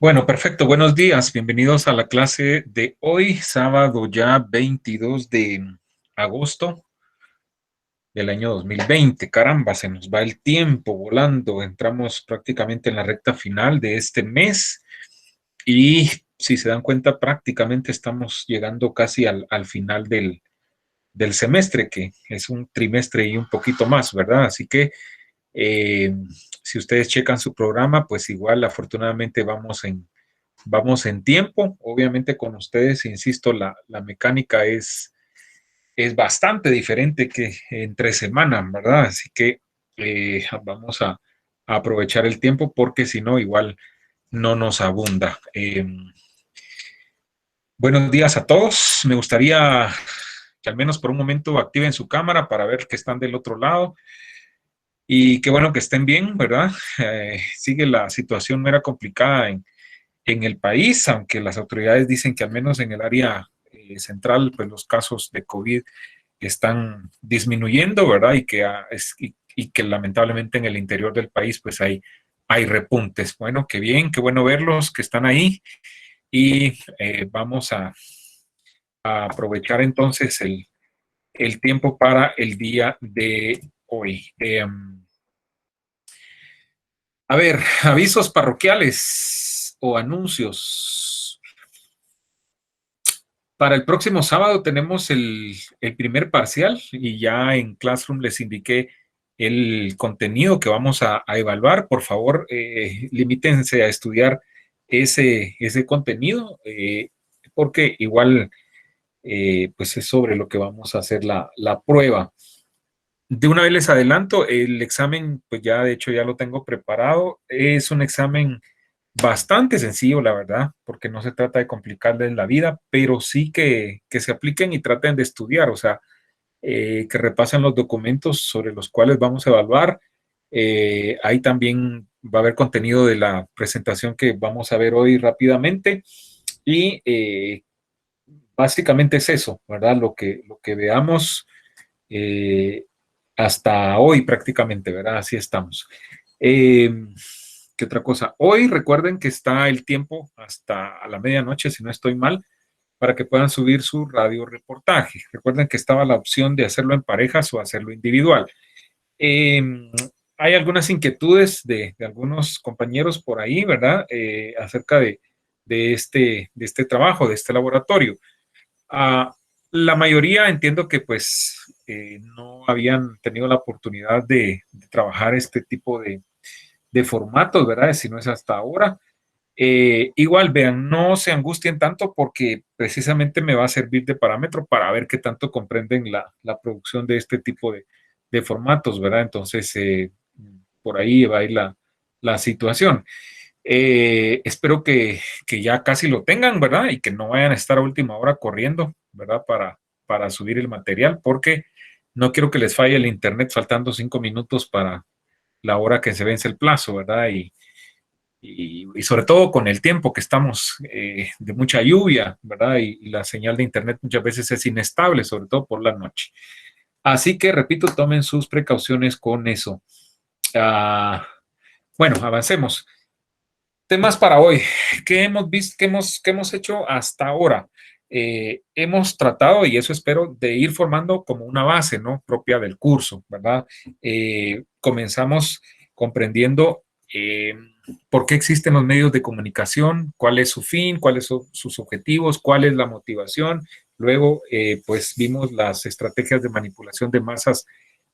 Bueno, perfecto. Buenos días. Bienvenidos a la clase de hoy, sábado ya 22 de agosto del año 2020. Caramba, se nos va el tiempo volando. Entramos prácticamente en la recta final de este mes y si se dan cuenta, prácticamente estamos llegando casi al final del semestre, que es un trimestre y un poquito más, ¿verdad? Así que eh, si ustedes checan su programa, pues igual afortunadamente vamos en tiempo. Obviamente con ustedes, insisto, la mecánica es bastante diferente que entre semana, ¿verdad? Así que vamos a aprovechar el tiempo porque si no, igual no nos abunda. Buenos días a todos. Me gustaría que al menos por un momento activen su cámara para ver que están del otro lado. Y qué bueno que estén bien, ¿verdad? Sigue la situación, no era complicada en el país, aunque las autoridades dicen que al menos en el área central, pues los casos de COVID están disminuyendo, ¿verdad? Y que lamentablemente en el interior del país, pues hay repuntes. Bueno, qué bien, qué bueno verlos que están ahí y vamos a aprovechar entonces el tiempo para el día de hoy. A ver, avisos parroquiales o anuncios. Para el próximo sábado tenemos el primer parcial y ya en Classroom les indiqué el contenido que vamos a evaluar. Por favor, limítense a estudiar ese contenido porque igual pues es sobre lo que vamos a hacer la prueba. De una vez les adelanto, el examen, pues ya de hecho ya lo tengo preparado. Es un examen bastante sencillo, la verdad, porque no se trata de complicarles la vida, pero sí que se apliquen y traten de estudiar, o sea, que repasen los documentos sobre los cuales vamos a evaluar. Ahí también va a haber contenido de la presentación que vamos a ver hoy rápidamente y básicamente es eso, ¿verdad? Lo que veamos. Eh, hasta hoy prácticamente, ¿verdad? Así estamos. Eh, ¿Qué otra cosa? Hoy recuerden que está el tiempo hasta a la medianoche, si no estoy mal, para que puedan subir su radio reportaje. Recuerden que estaba la opción de hacerlo en parejas o hacerlo individual. Eh, Hay algunas inquietudes de algunos compañeros por ahí, ¿verdad? Acerca de este trabajo, de este laboratorio. Ah, la mayoría entiendo que pues no habían tenido la oportunidad de trabajar este tipo de formatos, ¿verdad? Si no es hasta ahora. Igual, vean, no se angustien tanto porque precisamente me va a servir de parámetro para ver qué tanto comprenden la producción de este tipo de formatos, ¿verdad? Entonces, por ahí va a ir la situación. Espero que ya casi lo tengan, ¿verdad? Y que no vayan a estar a última hora corriendo, ¿verdad? Para subir el material, porque no quiero que les falle el internet faltando 5 minutos para la hora que se vence el plazo, ¿verdad? Y sobre todo con el tiempo que estamos de mucha lluvia, ¿verdad? Y la señal de internet muchas veces es inestable, sobre todo por la noche. Así que, repito, tomen sus precauciones con eso. Ah, bueno, avancemos. Temas para hoy. ¿Qué hemos visto, qué hemos hecho hasta ahora? Hemos tratado, y eso espero, de ir formando como una base, ¿no? Propia del curso, ¿verdad? Comenzamos comprendiendo por qué existen los medios de comunicación, cuál es su fin, cuáles son sus objetivos, cuál es la motivación. Luego, pues vimos las estrategias de manipulación de masas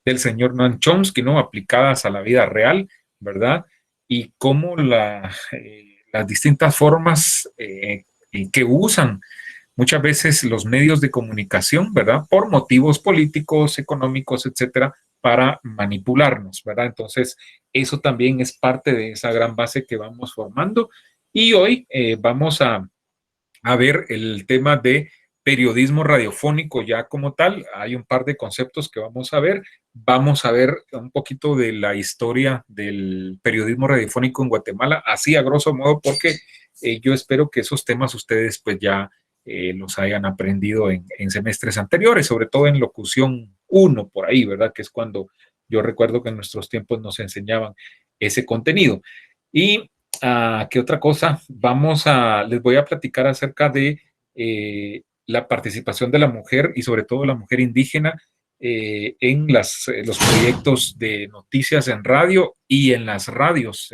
del señor Noam Chomsky, ¿no? Aplicadas a la vida real, ¿verdad? Y cómo las distintas formas que usan muchas veces los medios de comunicación, ¿verdad? Por motivos políticos, económicos, etcétera, para manipularnos, ¿verdad? Entonces, eso también es parte de esa gran base que vamos formando. Y hoy vamos a ver el tema de periodismo radiofónico ya como tal. Hay un par de conceptos que vamos a ver. Vamos a ver un poquito de la historia del periodismo radiofónico en Guatemala, así a grosso modo, porque yo espero que esos temas ustedes pues ya los hayan aprendido en semestres anteriores, sobre todo en locución uno por ahí, ¿verdad? Que es cuando yo recuerdo que en nuestros tiempos nos enseñaban ese contenido. Y ¿Qué otra cosa? Les voy a platicar acerca de la participación de la mujer y sobre todo la mujer indígena en los proyectos de noticias en radio y en las radios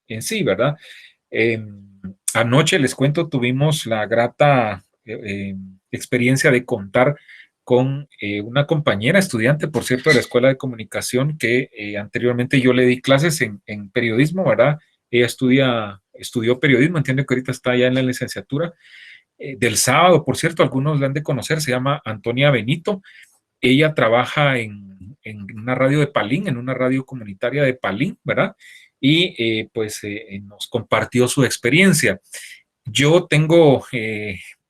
en sí, ¿verdad? Eh, Anoche, les cuento, tuvimos la grata experiencia de contar con una compañera estudiante, por cierto, de la Escuela de Comunicación, que anteriormente yo le di clases en periodismo, ¿verdad? Ella estudió periodismo, entiendo que ahorita está ya en la licenciatura. Del sábado, por cierto, algunos la han de conocer, se llama Antonia Benito. Ella trabaja en una radio de Palín, en una radio comunitaria de Palín, ¿verdad? Y pues nos compartió su experiencia. Yo tengo,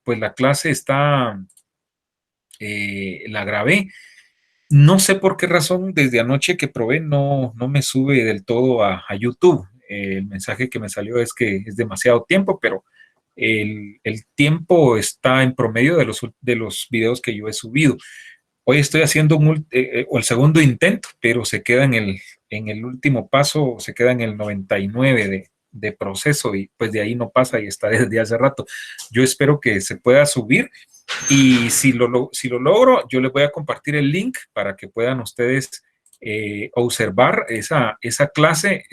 pues la clase la grabé. No sé por qué razón, desde anoche que probé, no me sube del todo a YouTube. El mensaje que me salió es que es demasiado tiempo, pero el tiempo está en promedio de los videos que yo he subido. Hoy estoy haciendo el segundo intento, pero se queda en el último paso, se queda en el 99 de proceso y pues de ahí no pasa y está desde hace rato. Yo espero que se pueda subir y si lo logro, yo les voy a compartir el link para que puedan ustedes observar esa clase,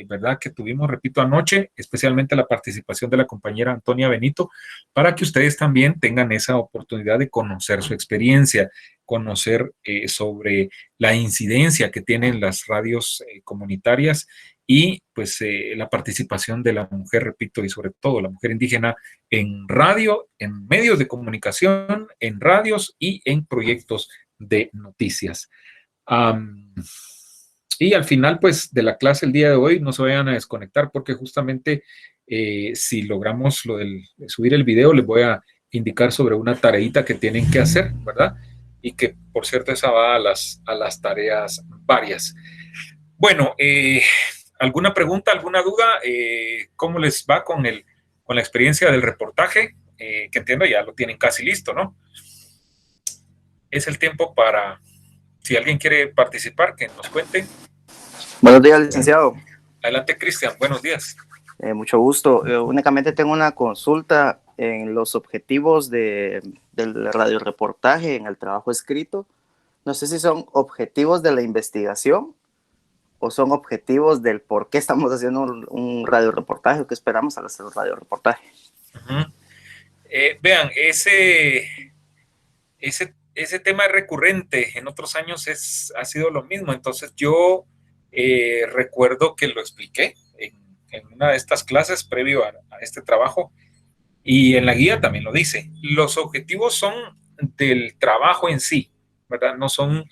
¿verdad? Que tuvimos, repito, anoche, especialmente la participación de la compañera Antonia Benito, para que ustedes también tengan esa oportunidad de conocer su experiencia, conocer sobre la incidencia que tienen las radios comunitarias y pues la participación de la mujer, repito, y sobre todo la mujer indígena en radio, en medios de comunicación, en radios y en proyectos de noticias. Um, y al final, pues, de la clase el día de hoy, no se vayan a desconectar porque justamente si logramos de subir el video, les voy a indicar sobre una tareita que tienen que hacer, ¿verdad? Y que, por cierto, esa va a las tareas varias. Bueno, ¿alguna pregunta, alguna duda? ¿Cómo les va con la experiencia del reportaje? Que entiendo ya lo tienen casi listo, ¿no? Es el tiempo para, si alguien quiere participar, que nos cuente. Buenos días, licenciado. Adelante, Cristian. Buenos días. Mucho gusto. Únicamente tengo una consulta en los objetivos del radioreportaje en el trabajo escrito. No sé si son objetivos de la investigación o son objetivos del por qué estamos haciendo un radioreportaje o qué esperamos al hacer un radioreportaje. Vean, ese tema es recurrente. En otros años ha sido lo mismo. Entonces yo recuerdo que lo expliqué en una de estas clases previo a este trabajo y en la guía también lo dice. Los objetivos son del trabajo en sí, ¿verdad? No son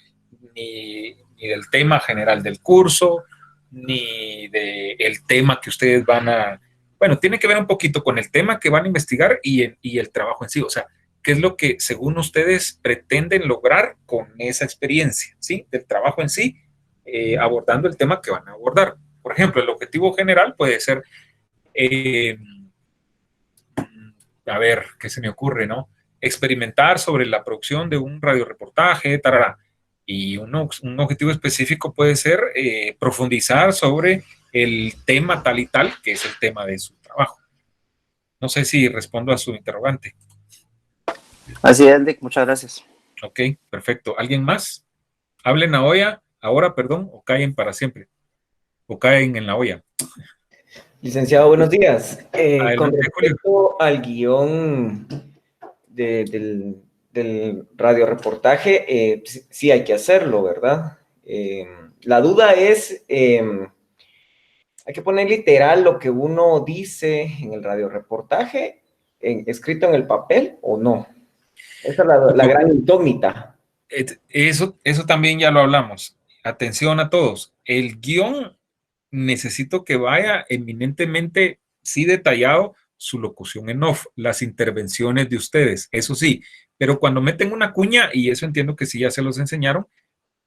ni del tema general del curso, ni del tema que ustedes bueno, tiene que ver un poquito con el tema que van a investigar y el trabajo en sí. O sea, qué es lo que según ustedes pretenden lograr con esa experiencia, ¿sí? Del trabajo en sí, abordando el tema que van a abordar. Por ejemplo, el objetivo general puede ser, a ver, ¿qué se me ocurre, no? Experimentar sobre la producción de un radioreportaje, tarará. Y un objetivo específico puede ser profundizar sobre el tema tal y tal, que es el tema de su trabajo. No sé si respondo a su interrogante. Así es, Dick, muchas gracias. Ok, perfecto. ¿Alguien más? Hablen ahora, perdón, o callen para siempre. O caen en la olla. Licenciado, buenos días. Con Adelante, Julio. respecto al guión del radioreportaje, sí hay que hacerlo, ¿verdad? La duda es, ¿hay que poner literal lo que uno dice en el radioreportaje, escrito en el papel o no? Esa es la gran incógnita. Eso también ya lo hablamos. Atención a todos. El guión necesito que vaya eminentemente, sí detallado, su locución en off, las intervenciones de ustedes, eso sí, pero cuando meten una cuña, y eso entiendo que sí ya se los enseñaron,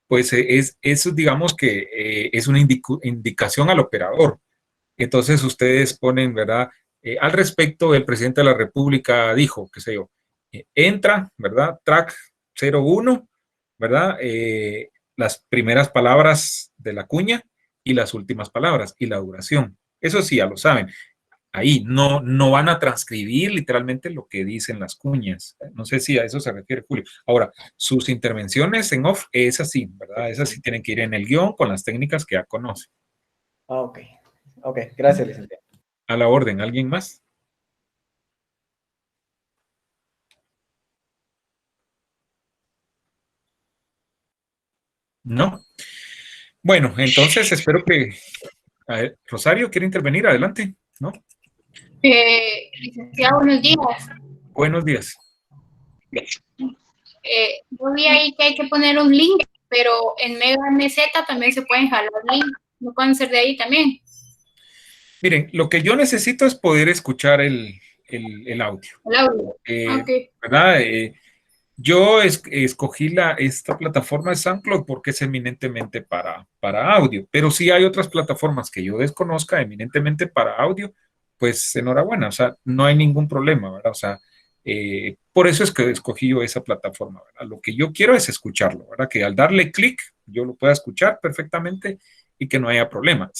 pues eso digamos que es una indicación al operador. Entonces ustedes ponen, ¿verdad? Al respecto, el presidente de la República dijo, qué sé yo, entra, ¿verdad? Track 01, ¿verdad? Las primeras palabras de la cuña y las últimas palabras y la duración. Eso sí, ya lo saben. Ahí no van a transcribir literalmente lo que dicen las cuñas. No sé si a eso se refiere Julio. Ahora, sus intervenciones en off, esas sí, ¿verdad? Esas sí tienen que ir en el guión con las técnicas que ya conocen. Ah, ok. Ok, gracias, licenciado. A la orden, ¿alguien más? ¿No? Bueno, entonces espero que... A ver, Rosario, ¿quiere intervenir? Adelante, ¿no? Licenciado, buenos días. Buenos días. Yo vi ahí que hay que poner un link, pero en Mega MZ también se pueden jalar links. ¿No pueden ser de ahí también? Miren, lo que yo necesito es poder escuchar el audio. El audio. Ok. ¿Verdad? Yo escogí esta plataforma de SoundCloud porque es eminentemente para audio, pero si hay otras plataformas que yo desconozca eminentemente para audio, pues enhorabuena, o sea, no hay ningún problema, ¿verdad? O sea, por eso es que escogí yo esa plataforma, ¿verdad? Lo que yo quiero es escucharlo, ¿verdad? Que al darle clic yo lo pueda escuchar perfectamente y que no haya problema.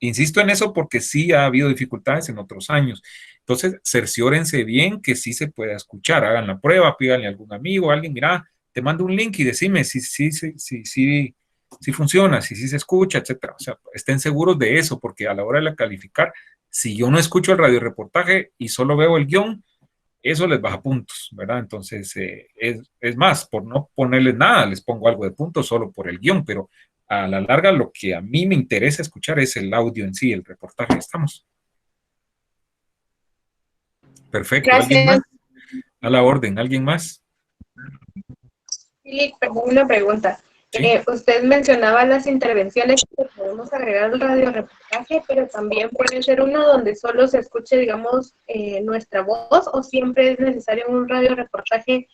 Insisto en eso porque sí ha habido dificultades en otros años. Entonces, cerciórense bien que sí se pueda escuchar, hagan la prueba, pídanle a algún amigo, a alguien, mira, te mando un link y decime si funciona, si se escucha, etcétera. O sea, estén seguros de eso, porque a la hora de calificar, si yo no escucho el radioreportaje y solo veo el guión, eso les baja puntos, ¿verdad? Entonces, es más, por no ponerles nada, les pongo algo de puntos solo por el guión, pero a la larga lo que a mí me interesa escuchar es el audio en sí, el reportaje. ¿Estamos? Perfecto. ¿Alguien más? Gracias. A la orden. ¿Alguien más? Sí, tengo una pregunta. ¿Sí? Usted mencionaba las intervenciones que podemos agregar al radio reportaje, pero también puede ser uno donde solo se escuche, digamos, nuestra voz, o siempre es necesario en un radio reportaje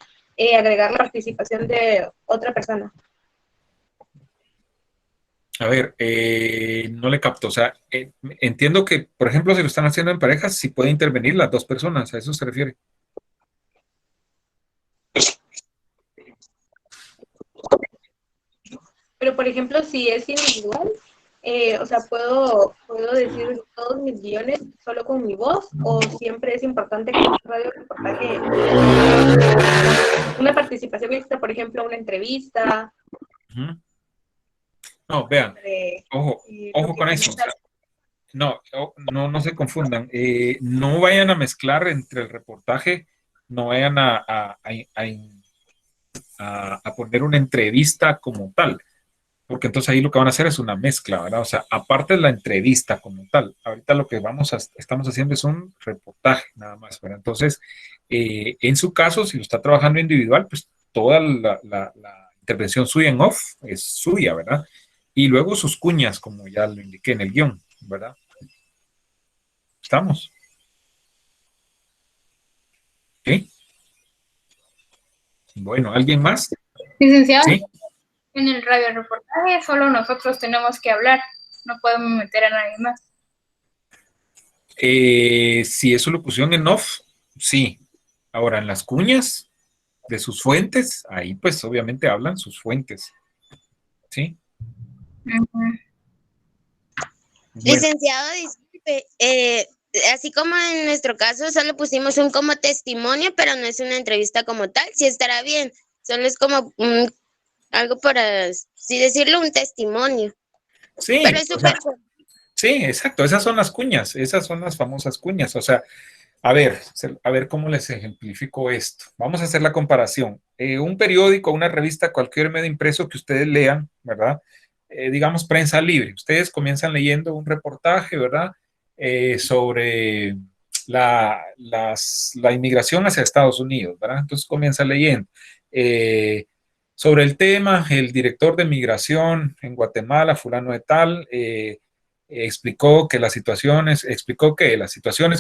agregar la participación de otra persona. A ver, no le capto. O sea, entiendo que, por ejemplo, si lo están haciendo en parejas, sí puede intervenir las dos personas. ¿A eso se refiere? Pero, por ejemplo, si es individual, o sea, ¿puedo decir todos mis guiones solo con mi voz, o siempre es importante que en un radio reportaje una participación extra, por ejemplo, una entrevista? Uh-huh. No, vean, ojo con eso. O sea, no se confundan. No vayan a mezclar entre el reportaje, no vayan a poner una entrevista como tal, porque entonces ahí lo que van a hacer es una mezcla, ¿verdad? O sea, aparte de la entrevista como tal, ahorita lo que estamos haciendo es un reportaje nada más, ¿verdad? Entonces, en su caso, si lo está trabajando individual, pues toda la intervención suya en off es suya, ¿verdad? Y luego sus cuñas, como ya lo indiqué en el guión, ¿verdad? ¿Estamos? ¿Sí? Bueno, ¿alguien más? Licenciado, ¿Sí? en el radio reportaje solo nosotros tenemos que hablar. No podemos meter a nadie más. Si es su locución en off, sí. Ahora, en las cuñas de sus fuentes, ahí pues obviamente hablan sus fuentes. ¿Sí? Uh-huh. Bueno, Licenciado, disculpe, así como en nuestro caso solo pusimos un como testimonio, pero no es una entrevista como tal, sí estará bien, solo es como algo para, sí decirlo, un testimonio, sí, pero es o sea, súper... sí, exacto, esas son las cuñas, esas son las famosas cuñas. O sea, a ver cómo les ejemplifico esto. Vamos a hacer la comparación. Un periódico, una revista, cualquier medio impreso que ustedes lean, ¿verdad? Digamos prensa libre. Ustedes comienzan leyendo un reportaje, ¿verdad? Sobre la inmigración hacia Estados Unidos, ¿verdad? Entonces comienzan leyendo. Sobre el tema, el director de migración en Guatemala, fulano de tal, explicó que la situación es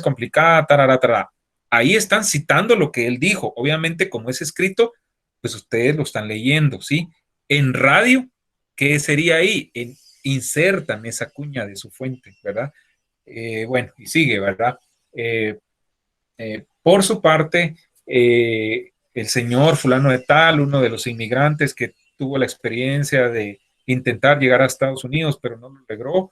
complicada, tarara, tarara. Ahí están citando lo que él dijo. Obviamente, como es escrito, pues ustedes lo están leyendo, ¿sí? En radio, ¿qué sería ahí? Insertan esa cuña de su fuente, ¿verdad? Bueno, y sigue, ¿verdad? Por su parte, el señor fulano de tal, uno de los inmigrantes que tuvo la experiencia de intentar llegar a Estados Unidos, pero no lo logró,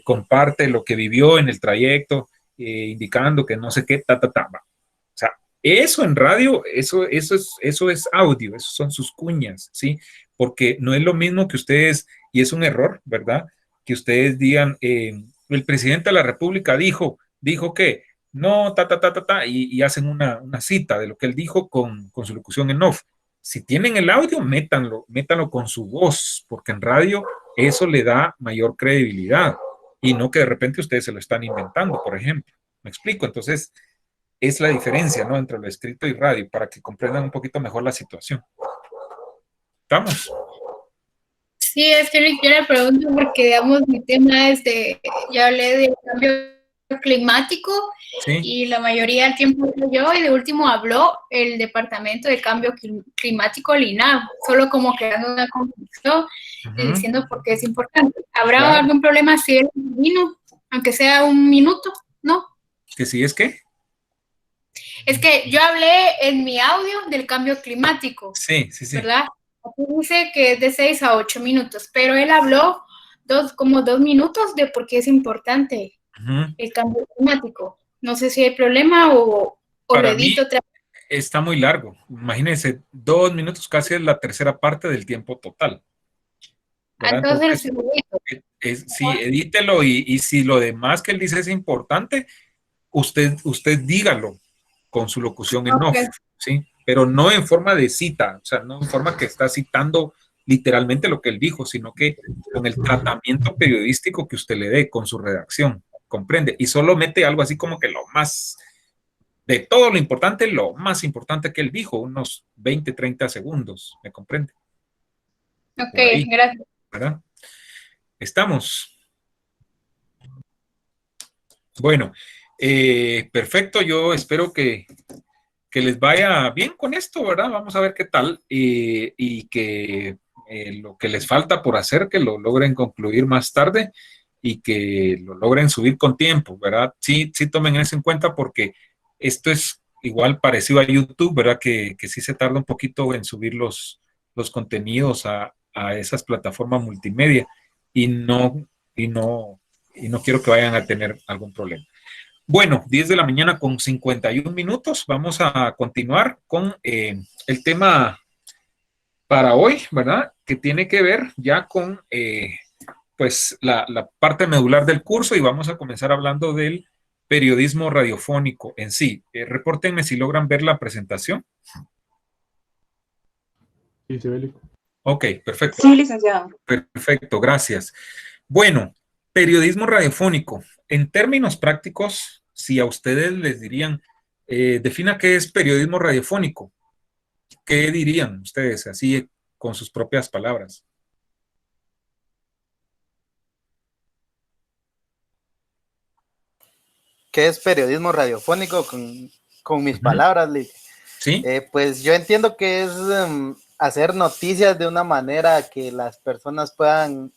comparte lo que vivió en el trayecto, indicando que no sé qué, ta, ta, ta. O sea, eso en radio, eso es audio, eso son sus cuñas, ¿sí? Porque no es lo mismo que ustedes, y es un error, ¿verdad? Que ustedes digan, el presidente de la República dijo que no, ta, ta, ta, ta, ta, y hacen una cita de lo que él dijo con su locución en off. Si tienen el audio, métanlo con su voz, porque en radio eso le da mayor credibilidad y no que de repente ustedes se lo están inventando, por ejemplo. ¿Me explico? Entonces, es la diferencia, ¿no? Entre lo escrito y radio, para que comprendan un poquito mejor la situación. ¿Estamos? Sí, es que yo le pregunto porque, digamos, mi tema es ya hablé del cambio climático, ¿sí? Y la mayoría del tiempo yo, y de último habló el Departamento de Cambio Climático, el INAV, solo como creando una confusión y diciendo por qué es importante. ¿Habrá algún problema si él vino, aunque sea un minuto? ¿No? ¿Que sí es qué? Es que yo hablé en mi audio del cambio climático. Sí. ¿Verdad? Aquí dice que es de 6 a 8 minutos, pero él habló como 2 minutos de por qué es importante el cambio climático. No sé si hay problema o Para lo edito otra vez. Está muy largo. Imagínense, 2 minutos casi es la tercera parte del tiempo total. Entonces, sí, edítelo y si lo demás que él dice es importante, usted dígalo con su locución en off, ¿sí? Pero no en forma de cita, o sea, no en forma que está citando literalmente lo que él dijo, sino que con el tratamiento periodístico que usted le dé, con su redacción, ¿comprende? Y solo mete algo así como que lo más, de todo lo importante, lo más importante que él dijo, unos 20, 30 segundos, ¿me comprende? Ok, gracias. ¿Verdad? Estamos. Bueno, perfecto, yo espero que les vaya bien con esto, ¿verdad? Vamos a ver qué tal y que lo que les falta por hacer, que lo logren concluir más tarde y que lo logren subir con tiempo, ¿verdad? Sí tomen eso en cuenta porque esto es igual parecido a YouTube, ¿verdad? Que sí se tarda un poquito en subir los contenidos a esas plataformas multimedia y no quiero que vayan a tener algún problema. Bueno, 10 de la mañana con 51 minutos. Vamos a continuar con el tema para hoy, ¿verdad? Que tiene que ver ya con pues la parte medular del curso y vamos a comenzar hablando del periodismo radiofónico en sí. Repórtenme si logran ver la presentación. Sí, se ve. Ok, perfecto. Sí, licenciado. Perfecto, gracias. Bueno, periodismo radiofónico. En términos prácticos, si a ustedes les dirían, defina qué es periodismo radiofónico, ¿qué dirían ustedes así con sus propias palabras? ¿Qué es periodismo radiofónico? Con mis palabras, Lick. ¿Sí? Pues yo entiendo que es hacer noticias de una manera que las personas puedan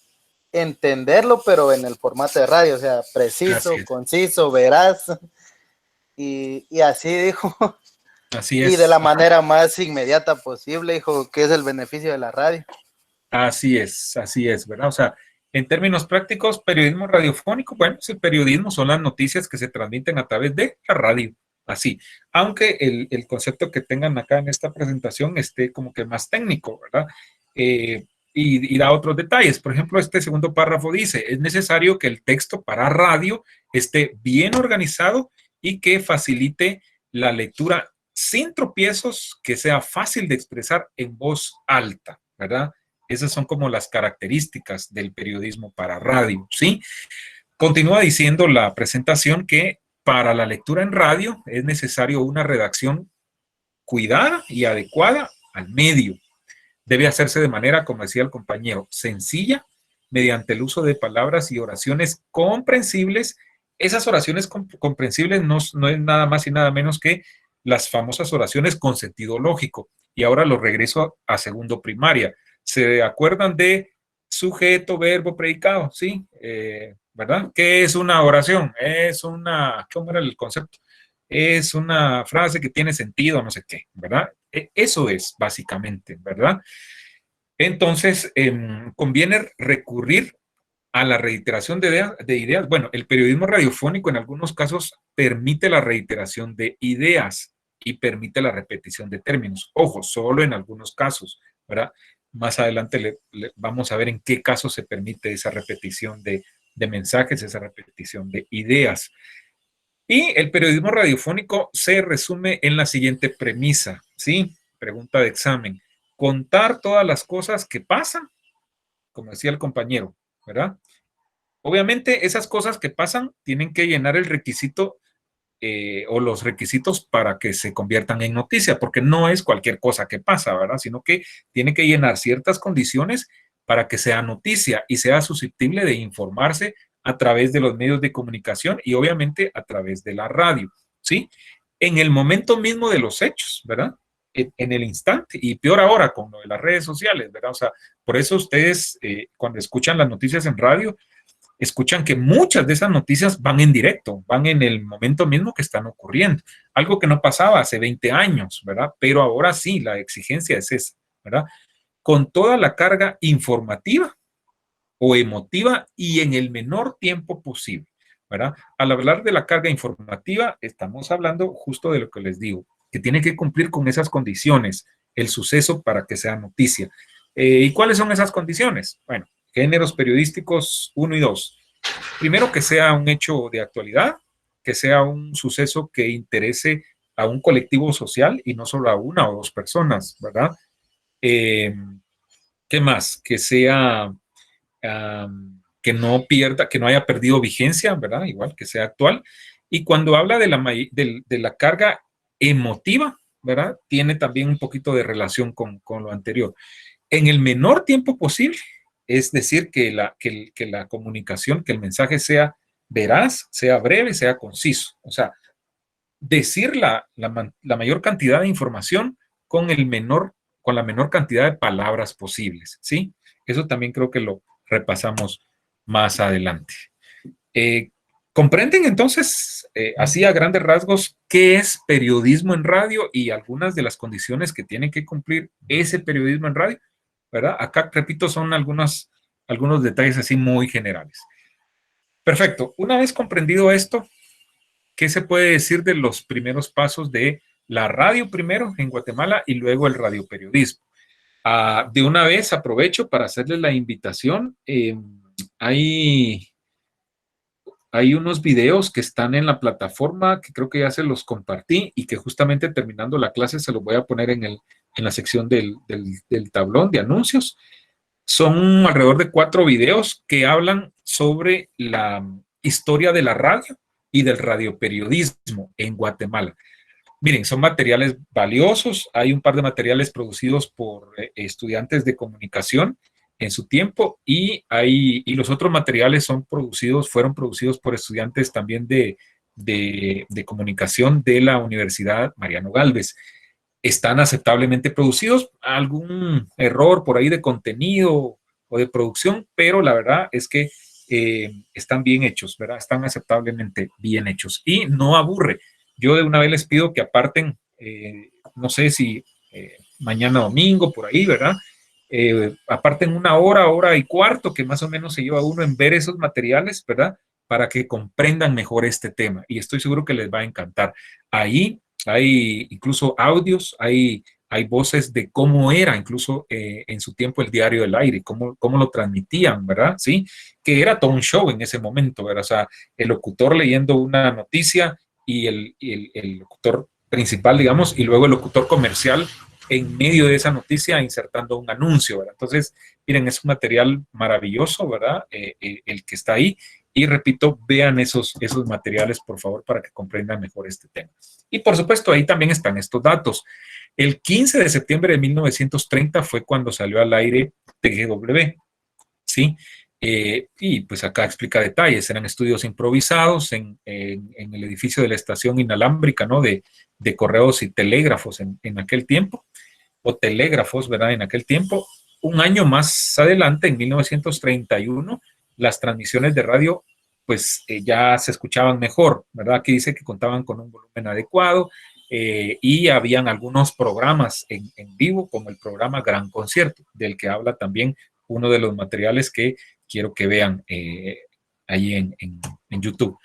entenderlo, pero en el formato de radio, o sea, preciso, conciso, veraz, y así dijo. Así es. Y de la manera más inmediata posible, dijo, que es el beneficio de la radio. Así es, ¿verdad? O sea, en términos prácticos, periodismo radiofónico, bueno, el periodismo son las noticias que se transmiten a través de la radio, así. Aunque el concepto que tengan acá en esta presentación esté como que más técnico, ¿verdad? Y da otros detalles. Por ejemplo, este segundo párrafo dice, es necesario que el texto para radio esté bien organizado y que facilite la lectura sin tropiezos, que sea fácil de expresar en voz alta, ¿verdad? Esas son como las características del periodismo para radio, ¿sí? Continúa diciendo la presentación que para la lectura en radio es necesario una redacción cuidada y adecuada al medio. Debe hacerse de manera, como decía el compañero, sencilla, mediante el uso de palabras y oraciones comprensibles. Esas oraciones comprensibles no es nada más y nada menos que las famosas oraciones con sentido lógico. Y ahora lo regreso a segundo primaria. ¿Se acuerdan de sujeto, verbo, predicado? ¿Sí? ¿Verdad? ¿Qué es una oración? Es una, ¿cómo era el concepto? Es una frase que tiene sentido, no sé qué, ¿verdad? Eso es básicamente, ¿verdad? Entonces, conviene recurrir a la reiteración de ideas. Bueno, el periodismo radiofónico en algunos casos permite la reiteración de ideas y permite la repetición de términos. Ojo, solo en algunos casos, ¿verdad? Más adelante vamos a ver en qué casos se permite esa repetición de mensajes, esa repetición de ideas. Y el periodismo radiofónico se resume en la siguiente premisa, ¿sí? Pregunta de examen. Contar todas las cosas que pasan, como decía el compañero, ¿verdad? Obviamente esas cosas que pasan tienen que llenar el requisito o los requisitos para que se conviertan en noticia, porque no es cualquier cosa que pasa, ¿verdad? Sino que tiene que llenar ciertas condiciones para que sea noticia y sea susceptible de informarse a través de los medios de comunicación y obviamente a través de la radio, ¿sí? En el momento mismo de los hechos, ¿verdad? En el instante, y peor ahora con lo de las redes sociales, ¿verdad? O sea, por eso ustedes cuando escuchan las noticias en radio, escuchan que muchas de esas noticias van en directo, van en el momento mismo que están ocurriendo. Algo que no pasaba hace 20 años, ¿verdad? Pero ahora sí, la exigencia es esa, ¿verdad? Con toda la carga informativa o emotiva y en el menor tiempo posible, ¿verdad? Al hablar de la carga informativa, estamos hablando justo de lo que les digo, que tiene que cumplir con esas condiciones, el suceso para que sea noticia. ¿Y cuáles son esas condiciones? Bueno, géneros periodísticos 1 y 2. Primero, que sea un hecho de actualidad, que sea un suceso que interese a un colectivo social y no solo a una o dos personas, ¿verdad? ¿Qué más? Que sea, que no pierda, que no haya perdido vigencia, ¿verdad? Igual, que sea actual. Y cuando habla de la carga emotiva, ¿verdad? Tiene también un poquito de relación con lo anterior. En el menor tiempo posible, es decir, que la comunicación, que el mensaje sea veraz, sea breve, sea conciso. O sea, decir la mayor cantidad de información con la menor cantidad de palabras posibles, ¿sí? Eso también creo que lo repasamos más adelante. ¿Comprenden entonces, así a grandes rasgos, qué es periodismo en radio y algunas de las condiciones que tiene que cumplir ese periodismo en radio? ¿Verdad? Acá, repito, son algunos detalles así muy generales. Perfecto. Una vez comprendido esto, ¿qué se puede decir de los primeros pasos de la radio primero en Guatemala y luego el radioperiodismo? De una vez aprovecho para hacerles la invitación. Hay unos videos que están en la plataforma que creo que ya se los compartí y que justamente terminando la clase se los voy a poner en la sección del tablón de anuncios. Son alrededor de 4 videos que hablan sobre la historia de la radio y del radioperiodismo en Guatemala. Miren, son materiales valiosos. Hay un par de materiales producidos por estudiantes de comunicación en su tiempo y los otros materiales fueron producidos por estudiantes también de comunicación de la Universidad Mariano Gálvez. Están aceptablemente producidos, algún error por ahí de contenido o de producción, pero la verdad es que están bien hechos, ¿verdad? Están aceptablemente bien hechos y no aburre. Yo de una vez les pido que aparten, no sé si mañana domingo, por ahí, ¿verdad? Aparten 1 hora, 1:15, que más o menos se lleva uno en ver esos materiales, ¿verdad? Para que comprendan mejor este tema. Y estoy seguro que les va a encantar. Ahí hay incluso audios, hay voces de cómo era incluso en su tiempo el diario del aire, cómo lo transmitían, ¿verdad? Sí, que era todo un show en ese momento, ¿verdad? O sea, el locutor leyendo una noticia y el locutor principal, digamos, y luego el locutor comercial en medio de esa noticia insertando un anuncio, ¿verdad? Entonces, miren, es un material maravilloso, ¿verdad? El que está ahí. Y repito, vean esos materiales, por favor, para que comprendan mejor este tema. Y por supuesto, ahí también están estos datos. El 15 de septiembre de 1930 fue cuando salió al aire TGW, ¿sí? Y pues acá explica detalles. Eran estudios improvisados en el edificio de la estación inalámbrica, ¿no? De correos y telégrafos en aquel tiempo, o telégrafos, ¿verdad? En aquel tiempo. Un año más adelante, en 1931, las transmisiones de radio pues ya se escuchaban mejor, ¿verdad? Aquí dice que contaban con un volumen adecuado y habían algunos programas en vivo, como el programa Gran Concierto, del que habla también uno de los materiales que quiero que vean ahí en YouTube.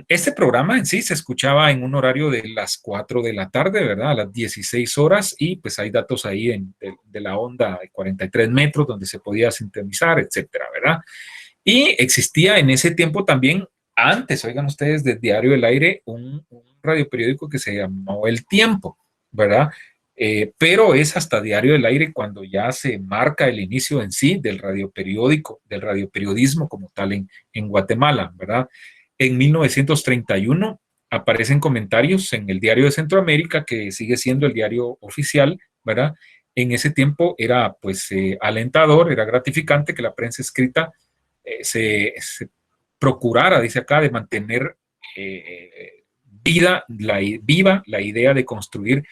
Este programa en sí se escuchaba en un horario de las 4 de la tarde, ¿verdad? A las 16 horas, y pues hay datos ahí de la onda de 43 metros donde se podía sintonizar, etcétera, ¿verdad? Y existía en ese tiempo también, antes, oigan ustedes, del Diario del Aire, un radioperiódico que se llamó El Tiempo, ¿verdad? Pero es hasta Diario del Aire cuando ya se marca el inicio en sí del radioperiódico, del radioperiodismo como tal en Guatemala, ¿verdad? En 1931 aparecen comentarios en el Diario de Centroamérica, que sigue siendo el diario oficial, ¿verdad? En ese tiempo era pues alentador, era gratificante que la prensa escrita se procurara, dice acá, de mantener viva la idea de construir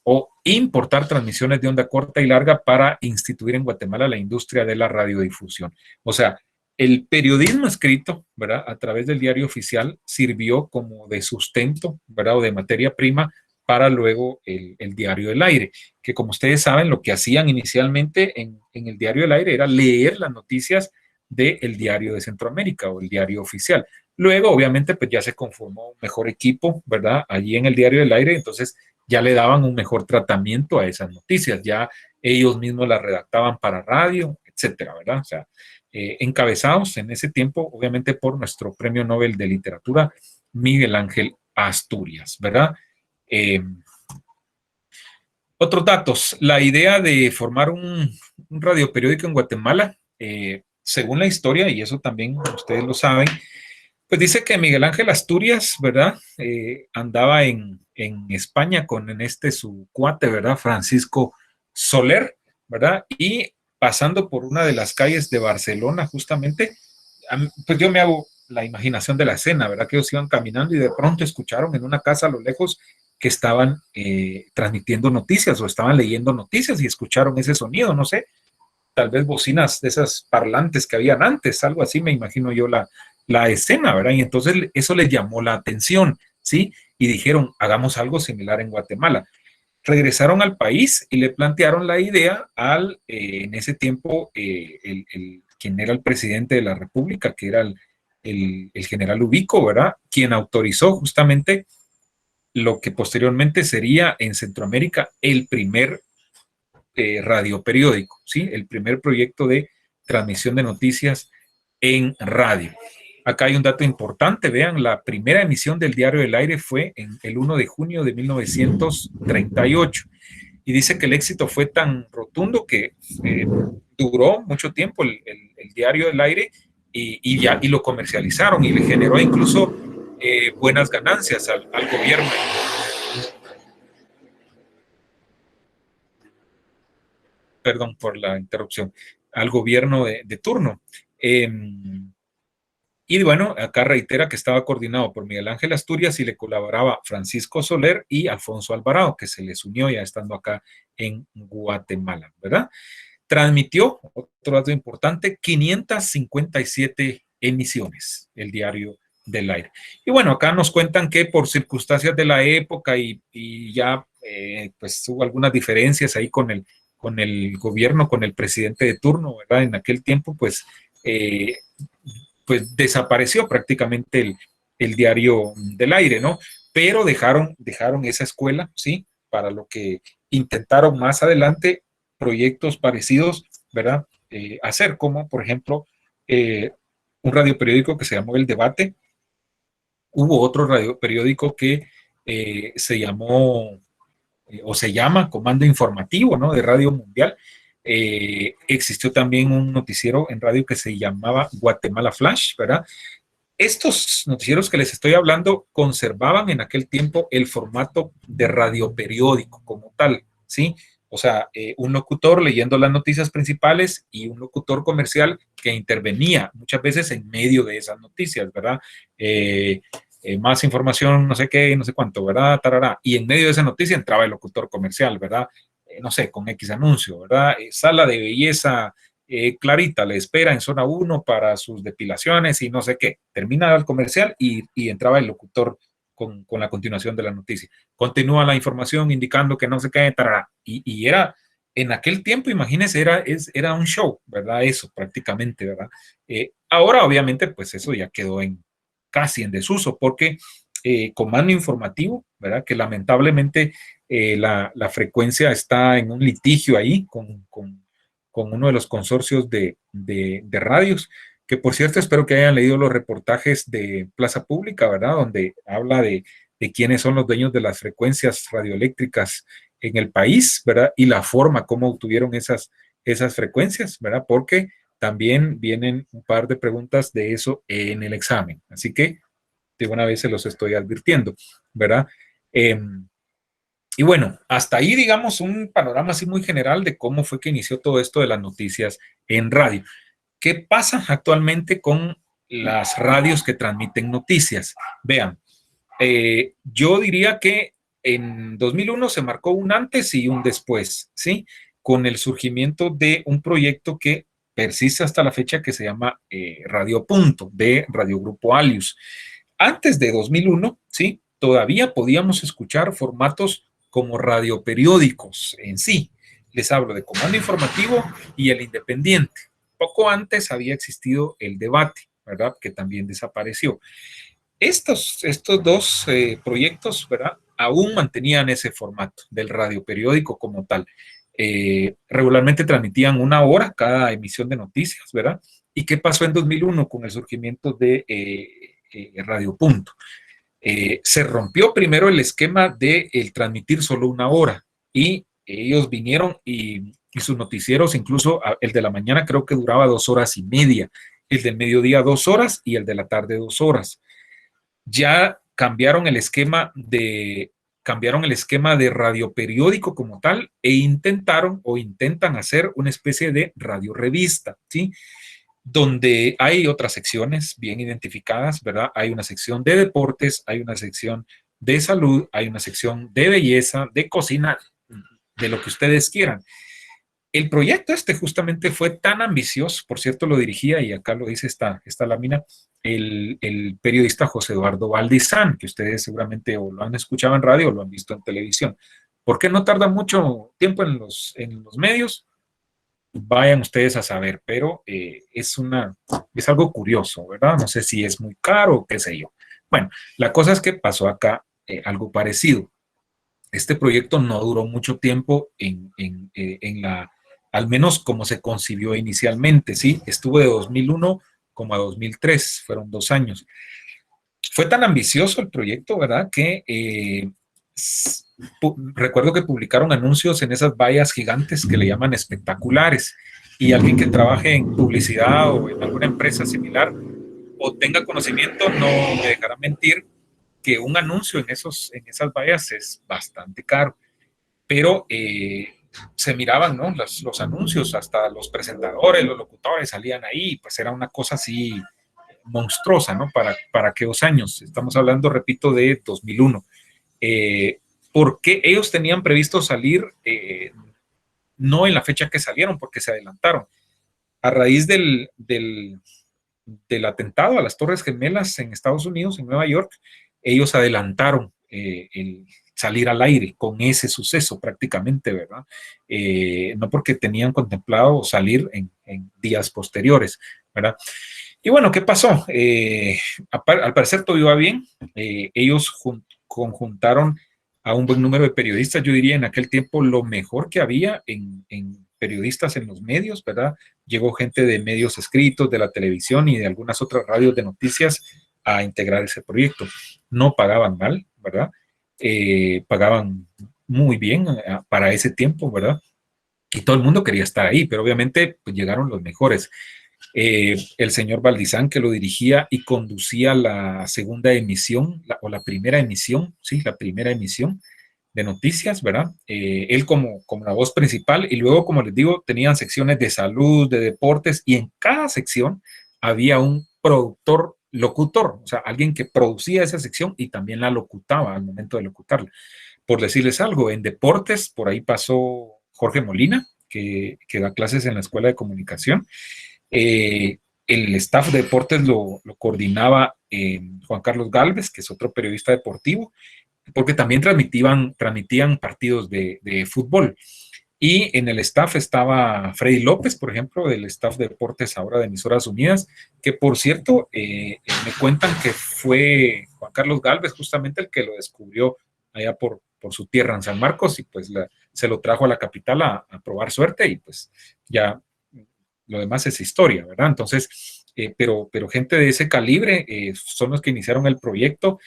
o importar transmisiones de onda corta y larga para instituir en Guatemala la industria de la radiodifusión. O sea, el periodismo escrito, ¿verdad?, a través del diario oficial sirvió como de sustento, ¿verdad?, o de materia prima para luego el Diario del Aire, que como ustedes saben, lo que hacían inicialmente en el Diario del Aire era leer las noticias del Diario de Centroamérica o el diario oficial. Luego, obviamente, pues ya se conformó un mejor equipo, ¿verdad?, allí en el Diario del Aire, entonces ya le daban un mejor tratamiento a esas noticias, ya ellos mismos las redactaban para radio, etcétera, ¿verdad? O sea, encabezados en ese tiempo, obviamente, por nuestro Premio Nobel de Literatura, Miguel Ángel Asturias, ¿verdad? Otros datos, la idea de formar un radioperiódico en Guatemala, según la historia, y eso también ustedes lo saben, pues dice que Miguel Ángel Asturias, ¿verdad? Andaba en España con su cuate, ¿verdad? Francisco Soler, ¿verdad? Y pasando por una de las calles de Barcelona, justamente, pues yo me hago la imaginación de la escena, ¿verdad? Que ellos iban caminando y de pronto escucharon en una casa a lo lejos que estaban transmitiendo noticias o estaban leyendo noticias y escucharon ese sonido, no sé, tal vez bocinas de esas parlantes que habían antes, algo así, me imagino yo la escena, ¿verdad? Y entonces eso les llamó la atención, ¿sí? Y dijeron, hagamos algo similar en Guatemala. Regresaron al país y le plantearon la idea en ese tiempo, quien era el presidente de la República, que era el general Ubico, ¿verdad? Quien autorizó justamente lo que posteriormente sería en Centroamérica el primer radioperiódico, ¿sí? El primer proyecto de transmisión de noticias en radio. Acá hay un dato importante, vean, la primera emisión del Diario del Aire fue en el 1 de junio de 1938 y dice que el éxito fue tan rotundo que duró mucho tiempo el Diario del Aire y lo comercializaron y le generó incluso buenas ganancias al gobierno. Perdón por la interrupción, al gobierno de turno. Y bueno, acá reitera que estaba coordinado por Miguel Ángel Asturias y le colaboraba Francisco Soler y Alfonso Alvarado, que se les unió ya estando acá en Guatemala, ¿verdad? Transmitió, otro dato importante, 557 emisiones, el Diario del Aire. Y bueno, acá nos cuentan que por circunstancias de la época y ya pues hubo algunas diferencias ahí con el gobierno, con el presidente de turno, ¿verdad? En aquel tiempo, pues desapareció prácticamente el Diario del Aire, ¿no? Pero dejaron esa escuela, ¿sí? Para lo que intentaron más adelante proyectos parecidos, ¿verdad? Hacer, como por ejemplo un radioperiódico que se llamó El Debate. Hubo otro radioperiódico que se llamó o se llama Comando Informativo, ¿no? De Radio Mundial. Existió también un noticiero en radio que se llamaba Guatemala Flash, ¿verdad? Estos noticieros que les estoy hablando conservaban en aquel tiempo el formato de radioperiódico como tal, ¿sí? O sea, un locutor leyendo las noticias principales y un locutor comercial que intervenía muchas veces en medio de esas noticias, ¿verdad? Más información, no sé qué, no sé cuánto, ¿verdad? Tarará. Y en medio de esa noticia entraba el locutor comercial, ¿verdad? No sé, con X anuncio, ¿verdad? Sala de belleza Clarita le espera en zona 1 para sus depilaciones y no sé qué. Termina el comercial y entraba el locutor con la continuación de la noticia. Continúa la información indicando que no sé qué, tarará. Y era en aquel tiempo, imagínense, era un show, ¿verdad? Eso prácticamente, ¿verdad? Ahora, obviamente, pues eso ya quedó casi en desuso, porque Comando Informativo, ¿verdad? Que lamentablemente la frecuencia está en un litigio ahí con uno de los consorcios de radios, que por cierto espero que hayan leído los reportajes de Plaza Pública, ¿verdad? Donde habla de quiénes son los dueños de las frecuencias radioeléctricas en el país, ¿verdad? Y la forma como obtuvieron esas frecuencias, ¿verdad? Porque también vienen un par de preguntas de eso en el examen. Así que de una vez se los estoy advirtiendo, ¿verdad? Y bueno, hasta ahí, digamos, un panorama así muy general de cómo fue que inició todo esto de las noticias en radio. ¿Qué pasa actualmente con las radios que transmiten noticias? Vean, yo diría que en 2001 se marcó un antes y un después, ¿sí? Con el surgimiento de un proyecto que persiste hasta la fecha que se llama Radio Punto, de Radio Grupo Alius. Antes de 2001, ¿sí? Todavía podíamos escuchar formatos como radioperiódicos en sí. Les hablo de Comando Informativo y El Independiente. Poco antes había existido El Debate, ¿verdad? Que también desapareció. Estos dos proyectos, ¿verdad? Aún mantenían ese formato del radioperiódico como tal. Regularmente transmitían 1 hora cada emisión de noticias, ¿verdad? ¿Y qué pasó en 2001 con el surgimiento de Radio Punto? Se rompió primero el esquema de el transmitir solo 1 hora y ellos vinieron y sus noticieros, incluso el de la mañana creo que duraba 2 horas y media, el del mediodía 2 horas y el de la tarde 2 horas. Ya cambiaron el esquema de radioperiódico como tal e intentaron o intentan hacer una especie de radio revista, ¿sí? Donde hay otras secciones bien identificadas, ¿verdad? Hay una sección de deportes, hay una sección de salud, hay una sección de belleza, de cocina, de lo que ustedes quieran. El proyecto justamente fue tan ambicioso, por cierto lo dirigía, y acá lo dice esta lámina, el periodista José Eduardo Valdizán, que ustedes seguramente o lo han escuchado en radio o lo han visto en televisión. ¿Por qué no tarda mucho tiempo en los medios? Vayan ustedes a saber, pero es algo curioso, ¿verdad? No sé si es muy caro o qué sé yo. Bueno, la cosa es que pasó acá algo parecido. Este proyecto no duró mucho tiempo al menos como se concibió inicialmente, ¿sí? Estuvo de 2001 como a 2003, fueron 2 años. Fue tan ambicioso el proyecto, ¿verdad? Que recuerdo que publicaron anuncios en esas vallas gigantes que le llaman espectaculares, y alguien que trabaje en publicidad o en alguna empresa similar o tenga conocimiento no me dejará mentir que un anuncio en esas vallas es bastante caro, pero se miraban, ¿no? Los anuncios, hasta los presentadores, los locutores salían ahí, pues era una cosa así monstruosa, ¿no? Para aquellos años, estamos hablando, repito, de 2001. Porque ellos tenían previsto salir no en la fecha que salieron, porque se adelantaron. A raíz del atentado a las Torres Gemelas en Estados Unidos, en Nueva York, ellos adelantaron el salir al aire con ese suceso prácticamente, ¿verdad? No porque tenían contemplado salir en días posteriores, ¿verdad? Y bueno, ¿qué pasó? Al parecer todo iba bien. Ellos conjuntaron a un buen número de periodistas, yo diría en aquel tiempo lo mejor que había en periodistas en los medios, ¿verdad? Llegó gente de medios escritos, de la televisión y de algunas otras radios de noticias a integrar ese proyecto. No pagaban mal, ¿verdad? Pagaban muy bien para ese tiempo, ¿verdad? Y todo el mundo quería estar ahí, pero obviamente pues, llegaron los mejores. El señor Valdizán, que lo dirigía y conducía la segunda emisión, o la primera emisión, sí, la primera emisión de noticias, ¿verdad? Él como la voz principal, y luego, como les digo, tenían secciones de salud, de deportes, y en cada sección había un productor locutor, o sea, alguien que producía esa sección y también la locutaba al momento de locutarla. Por decirles algo, en deportes, por ahí pasó Jorge Molina, que da clases en la Escuela de Comunicación. El staff de deportes lo coordinaba Juan Carlos Gálvez, que es otro periodista deportivo, porque también transmitían partidos de fútbol. Y en el staff estaba Freddy López, por ejemplo, del staff de deportes ahora de Emisoras Unidas, que por cierto, me cuentan que fue Juan Carlos Galvez justamente el que lo descubrió allá por su tierra en San Marcos y pues se lo trajo a la capital a probar suerte y pues ya lo demás es historia, ¿verdad? Entonces, pero gente de ese calibre son los que iniciaron el proyecto.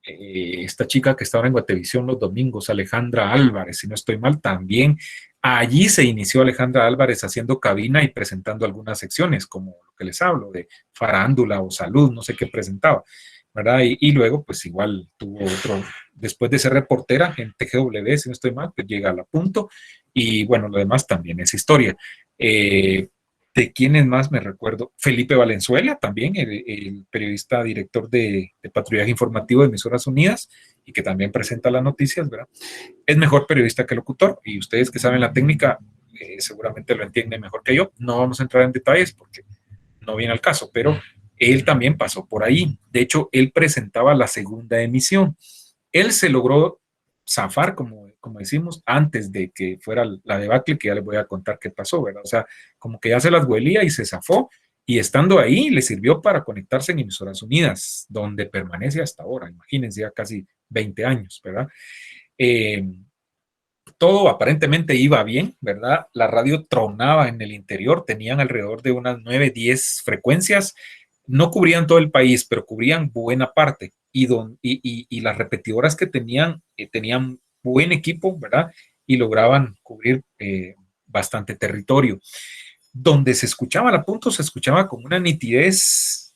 Esta chica que está ahora en Guatevisión los domingos, Alejandra Álvarez, si no estoy mal, también allí se inició Alejandra Álvarez haciendo cabina y presentando algunas secciones, como lo que les hablo, de farándula o salud, no sé qué presentaba, ¿verdad? Y luego, pues igual tuvo otro, después de ser reportera en TGW, si no estoy mal, pues llega a La Punto, y bueno, lo demás también es historia. ¿De quiénes más me recuerdo? Felipe Valenzuela, también, el periodista director de patrullaje informativo de Emisoras Unidas y que también presenta las noticias, ¿verdad? Es mejor periodista que locutor y ustedes que saben la técnica seguramente lo entienden mejor que yo. No vamos a entrar en detalles porque no viene al caso, pero él también pasó por ahí. De hecho, él presentaba la segunda emisión. Él se logró zafar, como decimos, antes de que fuera la debacle, que ya les voy a contar qué pasó, ¿verdad? O sea, como que ya se las huelía y se zafó, y estando ahí le sirvió para conectarse en Emisoras Unidas, donde permanece hasta ahora, imagínense, ya casi 20 años, ¿verdad? Todo aparentemente iba bien, ¿verdad? La radio tronaba en el interior, tenían alrededor de unas 9, 10 frecuencias, no cubrían todo el país, pero cubrían buena parte. Y las repetidoras que tenían buen equipo, ¿verdad? Y lograban cubrir bastante territorio. Donde se escuchaba a punto, se escuchaba con una nitidez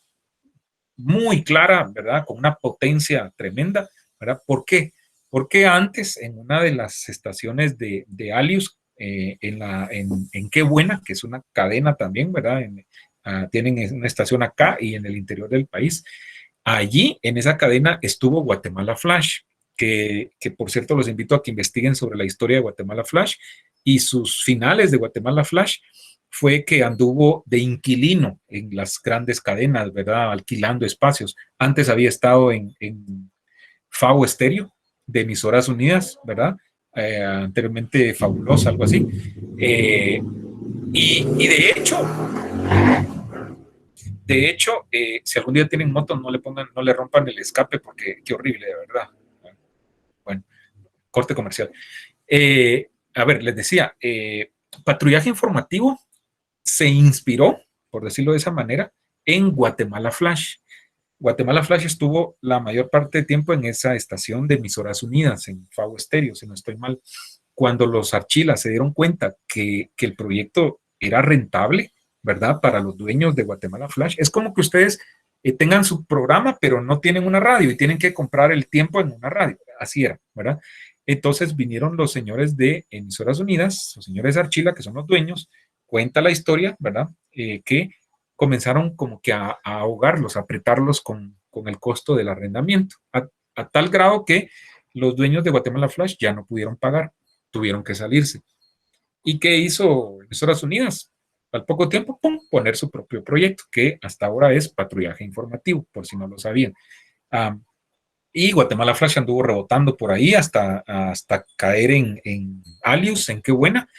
muy clara, ¿verdad? Con una potencia tremenda, ¿verdad? ¿Por qué? Porque antes, en una de las estaciones de Alius, en Qué Buena, que es una cadena también, ¿verdad? Tienen una estación acá y en el interior del país. Allí, en esa cadena, estuvo Guatemala Flash, que por cierto los invito a que investiguen sobre la historia de Guatemala Flash y sus finales de Guatemala Flash fue que anduvo de inquilino en las grandes cadenas, ¿verdad? Alquilando espacios. Antes había estado en Favo Estéreo, de Emisoras Unidas, ¿verdad? Anteriormente Fabulosa, algo así. Y de hecho, si algún día tienen moto, no le rompan el escape porque qué horrible, de verdad. Bueno, corte comercial. A ver, les decía, patrullaje informativo se inspiró, por decirlo de esa manera, en Guatemala Flash. Guatemala Flash estuvo la mayor parte del tiempo en esa estación de Emisoras Unidas, en Favo Estéreo, si no estoy mal. Cuando los Archilas se dieron cuenta que el proyecto era rentable, ¿verdad? Para los dueños de Guatemala Flash. Es como que ustedes tengan su programa, pero no tienen una radio y tienen que comprar el tiempo en una radio. Así era, ¿verdad? Entonces vinieron los señores de Emisoras Unidas, los señores Archila, que son los dueños, cuenta la historia, ¿verdad? Que comenzaron como que a ahogarlos, a apretarlos con el costo del arrendamiento, a tal grado que los dueños de Guatemala Flash ya no pudieron pagar, tuvieron que salirse. ¿Y qué hizo Emisoras Unidas? Al poco tiempo, ¡pum!, poner su propio proyecto, que hasta ahora es patrullaje informativo, por si no lo sabían. Y Guatemala Flash anduvo rebotando por ahí hasta caer en Alius, en Qué Buena.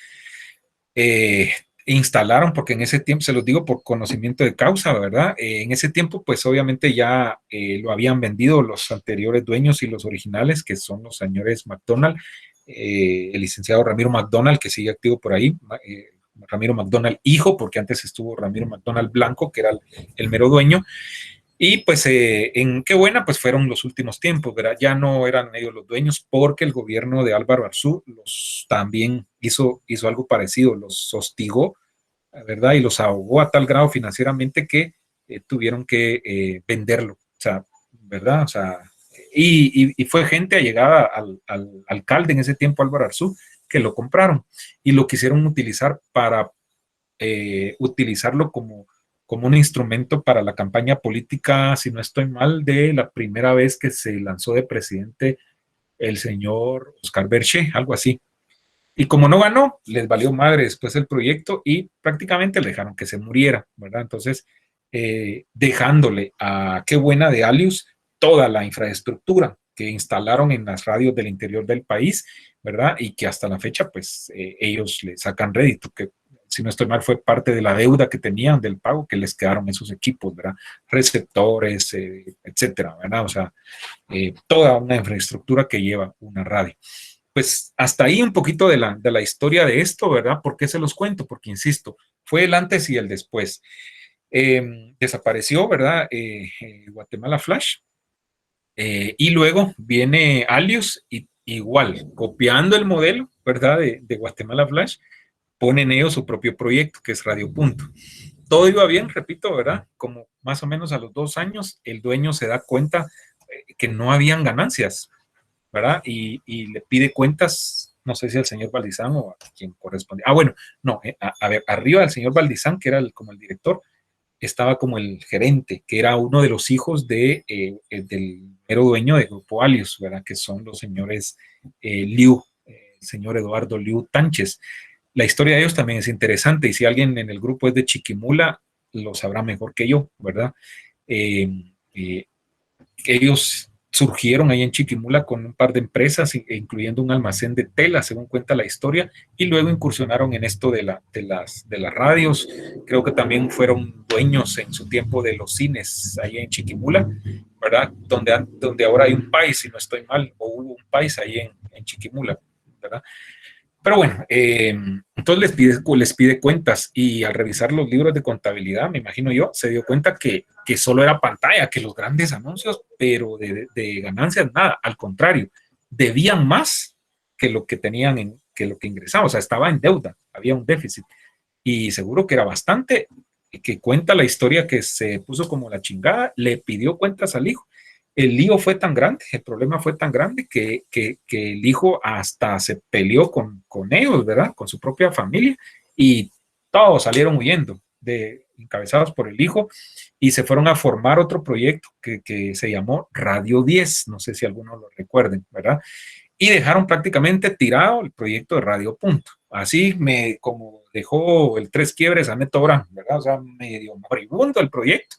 Instalaron, porque en ese tiempo, se los digo por conocimiento de causa, ¿verdad? En ese tiempo, pues obviamente ya lo habían vendido los anteriores dueños y los originales, que son los señores McDonald, el licenciado Ramiro McDonald, que sigue activo por ahí, Ramiro McDonald hijo, porque antes estuvo Ramiro McDonald Blanco, que era el mero dueño. Y pues en Qué Buena, pues fueron los últimos tiempos, ¿verdad? Ya no eran ellos los dueños porque el gobierno de Álvaro Arzú también hizo algo parecido, los hostigó, ¿verdad? Y los ahogó a tal grado financieramente que tuvieron que venderlo, o sea, ¿verdad? O sea, y fue gente allegada al alcalde en ese tiempo, Álvaro Arzú, que lo compraron y lo quisieron utilizar para utilizarlo como un instrumento para la campaña política, si no estoy mal, de la primera vez que se lanzó de presidente el señor Oscar Berché, algo así. Y como no ganó, les valió madre después el proyecto y prácticamente le dejaron que se muriera, ¿verdad? Entonces, dejándole a Qué Buena de Alius toda la infraestructura, que instalaron en las radios del interior del país, ¿verdad? Y que hasta la fecha, pues, ellos le sacan rédito, que si no estoy mal fue parte de la deuda que tenían del pago que les quedaron esos equipos, ¿verdad? Receptores, etcétera, ¿verdad? O sea, toda una infraestructura que lleva una radio. Pues hasta ahí un poquito de la historia de esto, ¿verdad? ¿Por qué se los cuento? Porque, insisto, fue el antes y el después. Desapareció, ¿verdad? Guatemala Flash. Y luego viene Alius y igual, copiando el modelo, ¿verdad? De Guatemala Flash, ponen ellos su propio proyecto, que es Radio Punto. Todo iba bien, repito, ¿verdad? Como más o menos a los 2 años, el dueño se da cuenta que no habían ganancias, ¿verdad? Y le pide cuentas, no sé si al señor Valdizán o a quien corresponde. Ah, bueno, no, a ver, arriba del señor Valdizán, que era como el director, estaba como el gerente, que era uno de los hijos del mero dueño de Grupo Alius, ¿verdad? Que son los señores Liu, el señor Eduardo Liu Tánchez. La historia de ellos también es interesante, y si alguien en el grupo es de Chiquimula, lo sabrá mejor que yo, ¿verdad? Ellos surgieron ahí en Chiquimula con un par de empresas, incluyendo un almacén de tela, según cuenta la historia, y luego incursionaron en esto de las radios. Creo que también fueron dueños en su tiempo de los cines ahí en Chiquimula, ¿verdad? Donde ahora hay un país, si no estoy mal, o hubo un país ahí en Chiquimula, ¿verdad? Pero bueno, entonces les pide cuentas, y al revisar los libros de contabilidad, me imagino yo, se dio cuenta que solo era pantalla, que los grandes anuncios, pero de ganancias nada, al contrario, debían más que lo que tenían, que lo que ingresaban, o sea, estaba en deuda, había un déficit, y seguro que era bastante, que cuenta la historia que se puso como la chingada, le pidió cuentas al hijo. El lío fue tan grande, el problema fue tan grande que el hijo hasta se peleó con ellos, ¿verdad? Con su propia familia, y todos salieron huyendo, encabezados por el hijo, y se fueron a formar otro proyecto que se llamó Radio 10, no sé si algunos lo recuerden, ¿verdad? Y dejaron prácticamente tirado el proyecto de Radio Punto. Así como dejó el Tres Quiebres a Neto Brand, ¿verdad? O sea, medio moribundo el proyecto.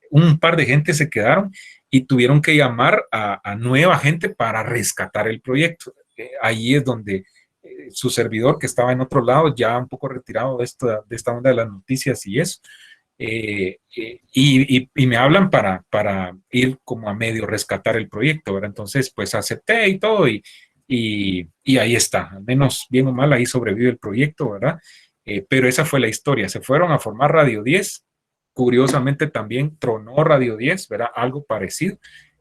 Un par de gente se quedaron y tuvieron que llamar a nueva gente para rescatar el proyecto. Ahí es donde su servidor, que estaba en otro lado, ya un poco retirado de esta onda de las noticias y eso, y me hablan para ir como a medio rescatar el proyecto, ¿verdad? Entonces, pues acepté y todo, y ahí está, al menos bien o mal, ahí sobrevive el proyecto, ¿verdad? Pero esa fue la historia. Se fueron a formar Radio 10. Curiosamente también tronó Radio 10, ¿verdad? Algo parecido.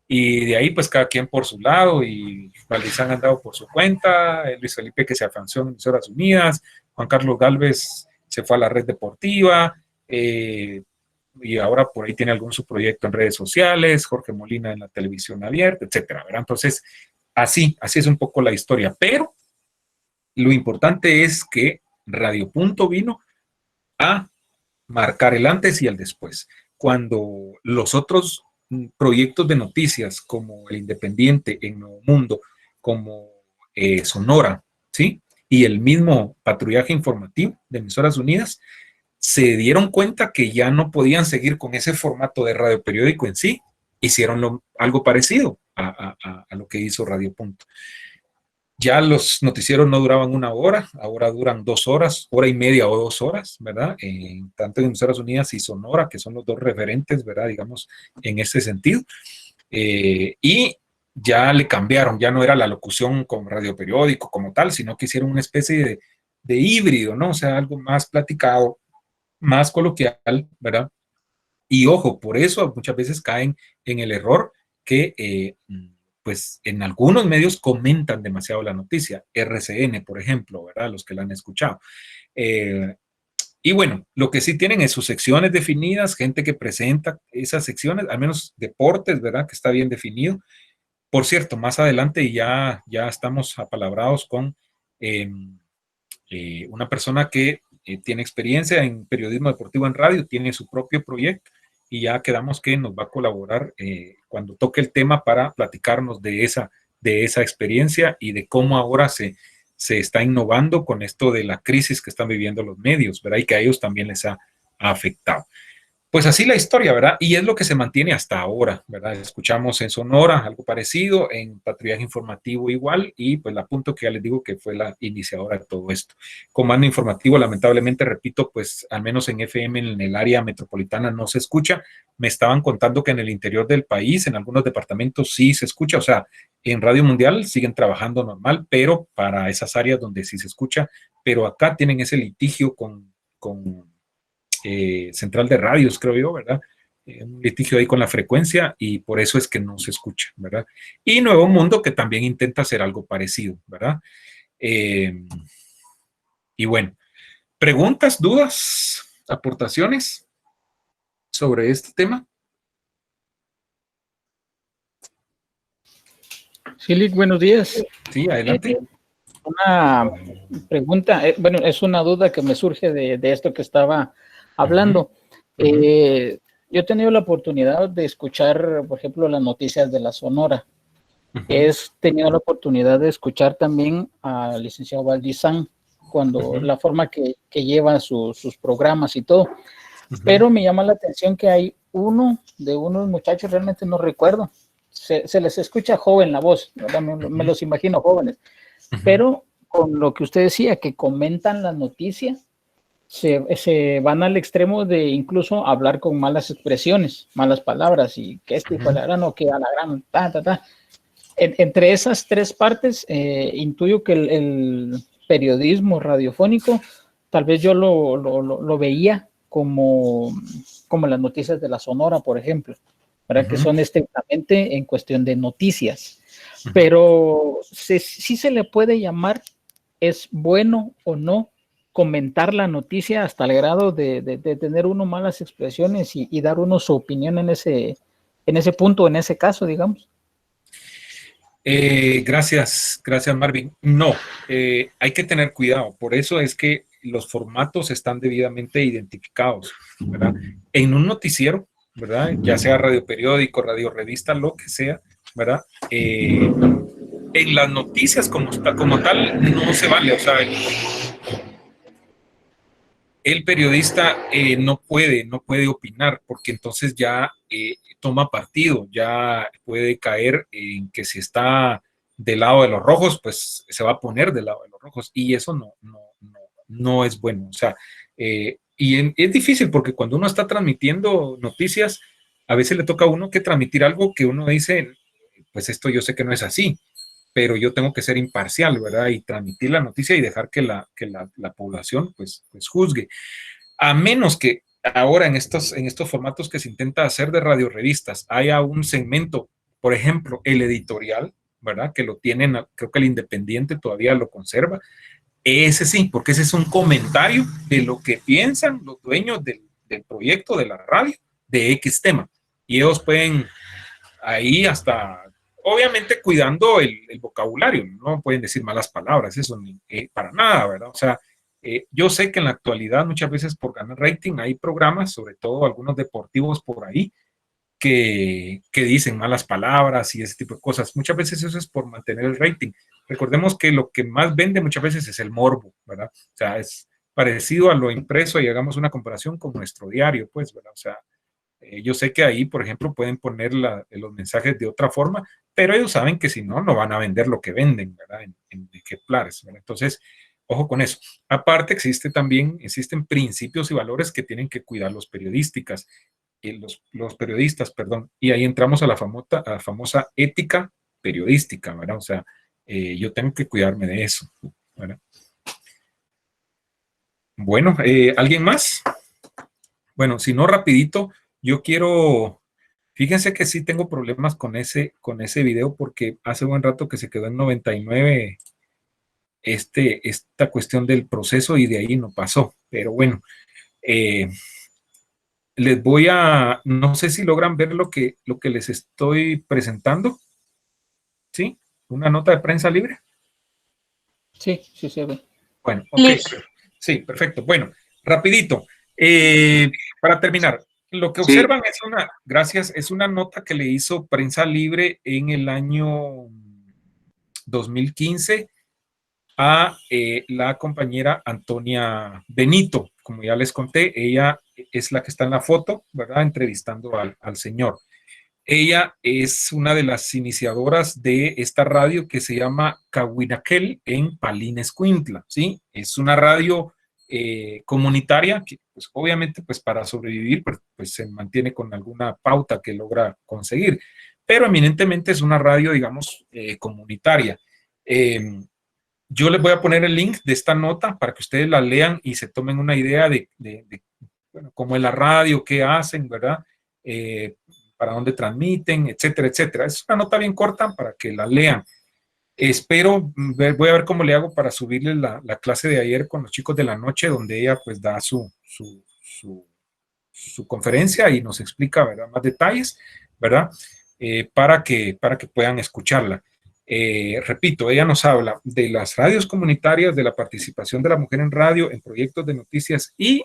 Y de ahí, pues cada quien por su lado, y Valdizán ha andado por su cuenta, Luis Felipe que se afianzó en Emisoras Unidas, Juan Carlos Galvez se fue a la Red Deportiva, y ahora por ahí tiene algún su proyecto en redes sociales, Jorge Molina en la televisión abierta, etcétera, ¿verdad? Entonces, así es un poco la historia, pero lo importante es que Radio Punto vino a marcar el antes y el después. Cuando los otros proyectos de noticias, como El Independiente, en Nuevo Mundo, como Sonora, ¿sí? Y el mismo patrullaje informativo de Emisoras Unidas, se dieron cuenta que ya no podían seguir con ese formato de radio periódico en sí, hicieron algo parecido a lo que hizo Radio Punto. Ya los noticieros no duraban 1 hora, ahora duran 2 horas, hora y media o 2 horas, ¿verdad? Tanto en Emisoras Unidas y Sonora, que son los dos referentes, ¿verdad? Digamos, en ese sentido. Y ya le cambiaron, ya no era la locución con radio periódico como tal, sino que hicieron una especie de híbrido, ¿no? O sea, algo más platicado, más coloquial, ¿verdad? Y ojo, por eso muchas veces caen en el error que pues en algunos medios comentan demasiado la noticia, RCN, por ejemplo, ¿verdad? Los que la han escuchado. Y bueno, lo que sí tienen es sus secciones definidas, gente que presenta esas secciones, al menos deportes, ¿verdad? Que está bien definido. Por cierto, más adelante ya estamos apalabrados con una persona que tiene experiencia en periodismo deportivo en radio, tiene su propio proyecto, y ya quedamos que nos va a colaborar cuando toque el tema para platicarnos de esa experiencia y de cómo ahora se está innovando con esto de la crisis que están viviendo los medios, ¿verdad? Y que a ellos también les ha afectado. pues así la historia, ¿verdad? Y es lo que se mantiene hasta ahora, ¿verdad? Escuchamos en Sonora algo parecido, en Patrullaje Informativo igual, y pues la Punto que ya les digo que fue la iniciadora de todo esto. Comando Informativo, lamentablemente, repito, pues al menos en FM, en el área metropolitana no se escucha. Me estaban contando que en el interior del país, en algunos departamentos sí se escucha, o sea, en Radio Mundial siguen trabajando normal, pero para esas áreas donde sí se escucha, pero acá tienen ese litigio con Central de Radios, creo yo, ¿verdad? Un litigio ahí con la frecuencia y por eso es que no se escucha, ¿verdad? Y Nuevo Mundo que también intenta hacer algo parecido, ¿verdad? Y bueno, preguntas, dudas, aportaciones sobre este tema. Sí, buenos días. Sí, adelante. Una pregunta, bueno, es una duda que me surge de esto que estaba hablando. Yo he tenido la oportunidad de escuchar, por ejemplo, las noticias de la Sonora. He tenido la oportunidad de escuchar también al licenciado Valdizán, cuando la forma que lleva sus programas y todo. Pero me llama la atención que hay unos muchachos, realmente no recuerdo, se les escucha joven la voz, ¿verdad? Me los imagino jóvenes. Pero con lo que usted decía, que comentan las noticias, se van al extremo de incluso hablar con malas expresiones, malas palabras, y que esto hijo de la gran, o que a la gran, Entre esas tres partes, intuyo que el periodismo radiofónico, tal vez yo lo veía como las noticias de la Sonora, por ejemplo, ¿verdad? Que son estrictamente en cuestión de noticias. Pero sí se le puede llamar, es bueno o no comentar la noticia hasta el grado de tener uno malas expresiones y dar uno su opinión en ese punto, en ese caso, digamos. Gracias Marvin. No, hay que tener cuidado. Por eso es que los formatos están debidamente identificados, ¿verdad? En un noticiero, ¿verdad? Ya sea radio periódico, radio revista, lo que sea, ¿verdad? En las noticias como tal no se vale, o sea, el periodista no puede opinar, porque entonces ya toma partido, ya puede caer en que si está del lado de los rojos, pues se va a poner del lado de los rojos, y eso no es bueno. O sea, es difícil porque cuando uno está transmitiendo noticias, a veces le toca a uno que transmitir algo que uno dice, pues esto yo sé que no es así, pero yo tengo que ser imparcial, ¿verdad? Y transmitir la noticia y dejar que la población pues juzgue. A menos que ahora en estos formatos que se intenta hacer de radiorevistas haya un segmento, por ejemplo, el editorial, ¿verdad? Que lo tienen, creo que el Independiente todavía lo conserva. Ese sí, porque ese es un comentario de lo que piensan los dueños del proyecto de la radio de X tema. Y ellos pueden ahí hasta, obviamente cuidando el vocabulario, no pueden decir malas palabras, eso para nada, ¿verdad? O sea, yo sé que en la actualidad muchas veces por ganar rating hay programas, sobre todo algunos deportivos por ahí, que dicen malas palabras y ese tipo de cosas. Muchas veces eso es por mantener el rating. Recordemos que lo que más vende muchas veces es el morbo, ¿verdad? O sea, es parecido a lo impreso y hagamos una comparación con nuestro diario, pues, ¿verdad? O sea, yo sé que ahí, por ejemplo, pueden poner los mensajes de otra forma, pero ellos saben que si no, no van a vender lo que venden, ¿verdad? En ejemplares, ¿verdad? Entonces, ojo con eso. Aparte, existen principios y valores que tienen que cuidar los periodistas, y ahí entramos a la famosa ética periodística, ¿verdad? O sea, yo tengo que cuidarme de eso, ¿verdad? Bueno, ¿alguien más? Bueno, si no, rapidito, yo quiero, fíjense que sí tengo problemas con ese video porque hace buen rato que se quedó en 99 esta cuestión del proceso y de ahí no pasó, pero bueno, les voy no sé si logran ver lo que les estoy presentando, ¿sí? Una nota de prensa libre. Sí se ve. Bueno, ok, sí, perfecto. Bueno, rapidito, para terminar, lo que observan es una nota que le hizo Prensa Libre en el año 2015 a la compañera Antonia Benito. como ya les conté, ella es la que está en la foto, ¿verdad? Entrevistando al señor. Ella es una de las iniciadoras de esta radio que se llama Cahuinaquel en Palín-Escuintla, ¿sí? Es una radio comunitaria que, pues, obviamente, pues, para sobrevivir, pues, se mantiene con alguna pauta que logra conseguir, pero eminentemente es una radio, digamos, comunitaria. Yo les voy a poner el link de esta nota para que ustedes la lean y se tomen una idea de bueno, cómo es la radio, qué hacen, ¿verdad? Para dónde transmiten, etcétera, etcétera. Es una nota bien corta para que la lean. Espero, voy a ver cómo le hago para subirles la clase de ayer con los chicos de la noche, donde ella pues da su conferencia y nos explica, ¿verdad?, más detalles, ¿verdad? Para que puedan escucharla. Repito, ella nos habla de las radios comunitarias, de la participación de la mujer en radio, en proyectos de noticias y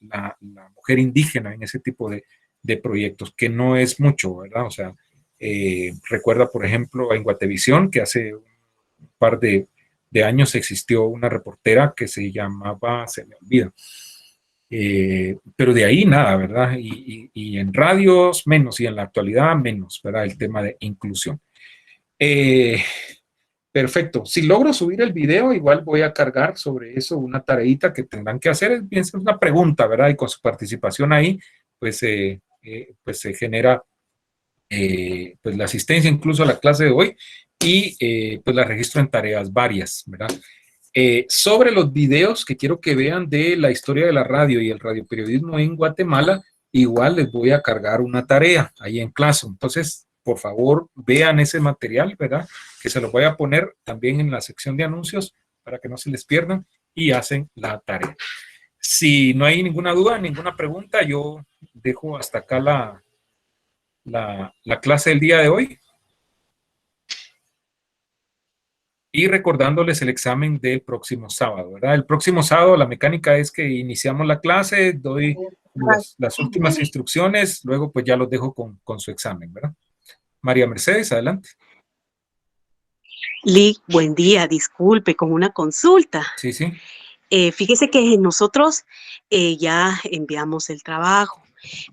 la mujer indígena en ese tipo de proyectos, que no es mucho, ¿verdad? O sea, recuerda, por ejemplo, en Guatevisión, que hace un par de años existió una reportera que se llamaba, se me olvida, pero de ahí nada, ¿verdad? Y en radios menos, y en la actualidad menos, ¿verdad? El tema de inclusión. Perfecto. Si logro subir el video, igual voy a cargar sobre eso una tareita que tendrán que hacer. Es bien, es una pregunta, ¿verdad? Y con su participación ahí, pues se genera pues la asistencia incluso a la clase de hoy y pues la registro en tareas varias, ¿verdad? Sobre los videos que quiero que vean de la historia de la radio y el radioperiodismo en Guatemala, igual les voy a cargar una tarea ahí en clase. Entonces, por favor, vean ese material, ¿verdad? Que se lo voy a poner también en la sección de anuncios para que no se les pierdan y hacen la tarea. Si no hay ninguna duda, ninguna pregunta, yo dejo hasta acá la clase del día de hoy. Y recordándoles el examen del próximo sábado, ¿verdad? El próximo sábado la mecánica es que iniciamos la clase, doy las últimas instrucciones, luego pues ya los dejo con su examen, ¿verdad? María Mercedes, adelante. Lee, buen día, disculpe, con una consulta. Sí, sí. Fíjese que nosotros ya enviamos el trabajo,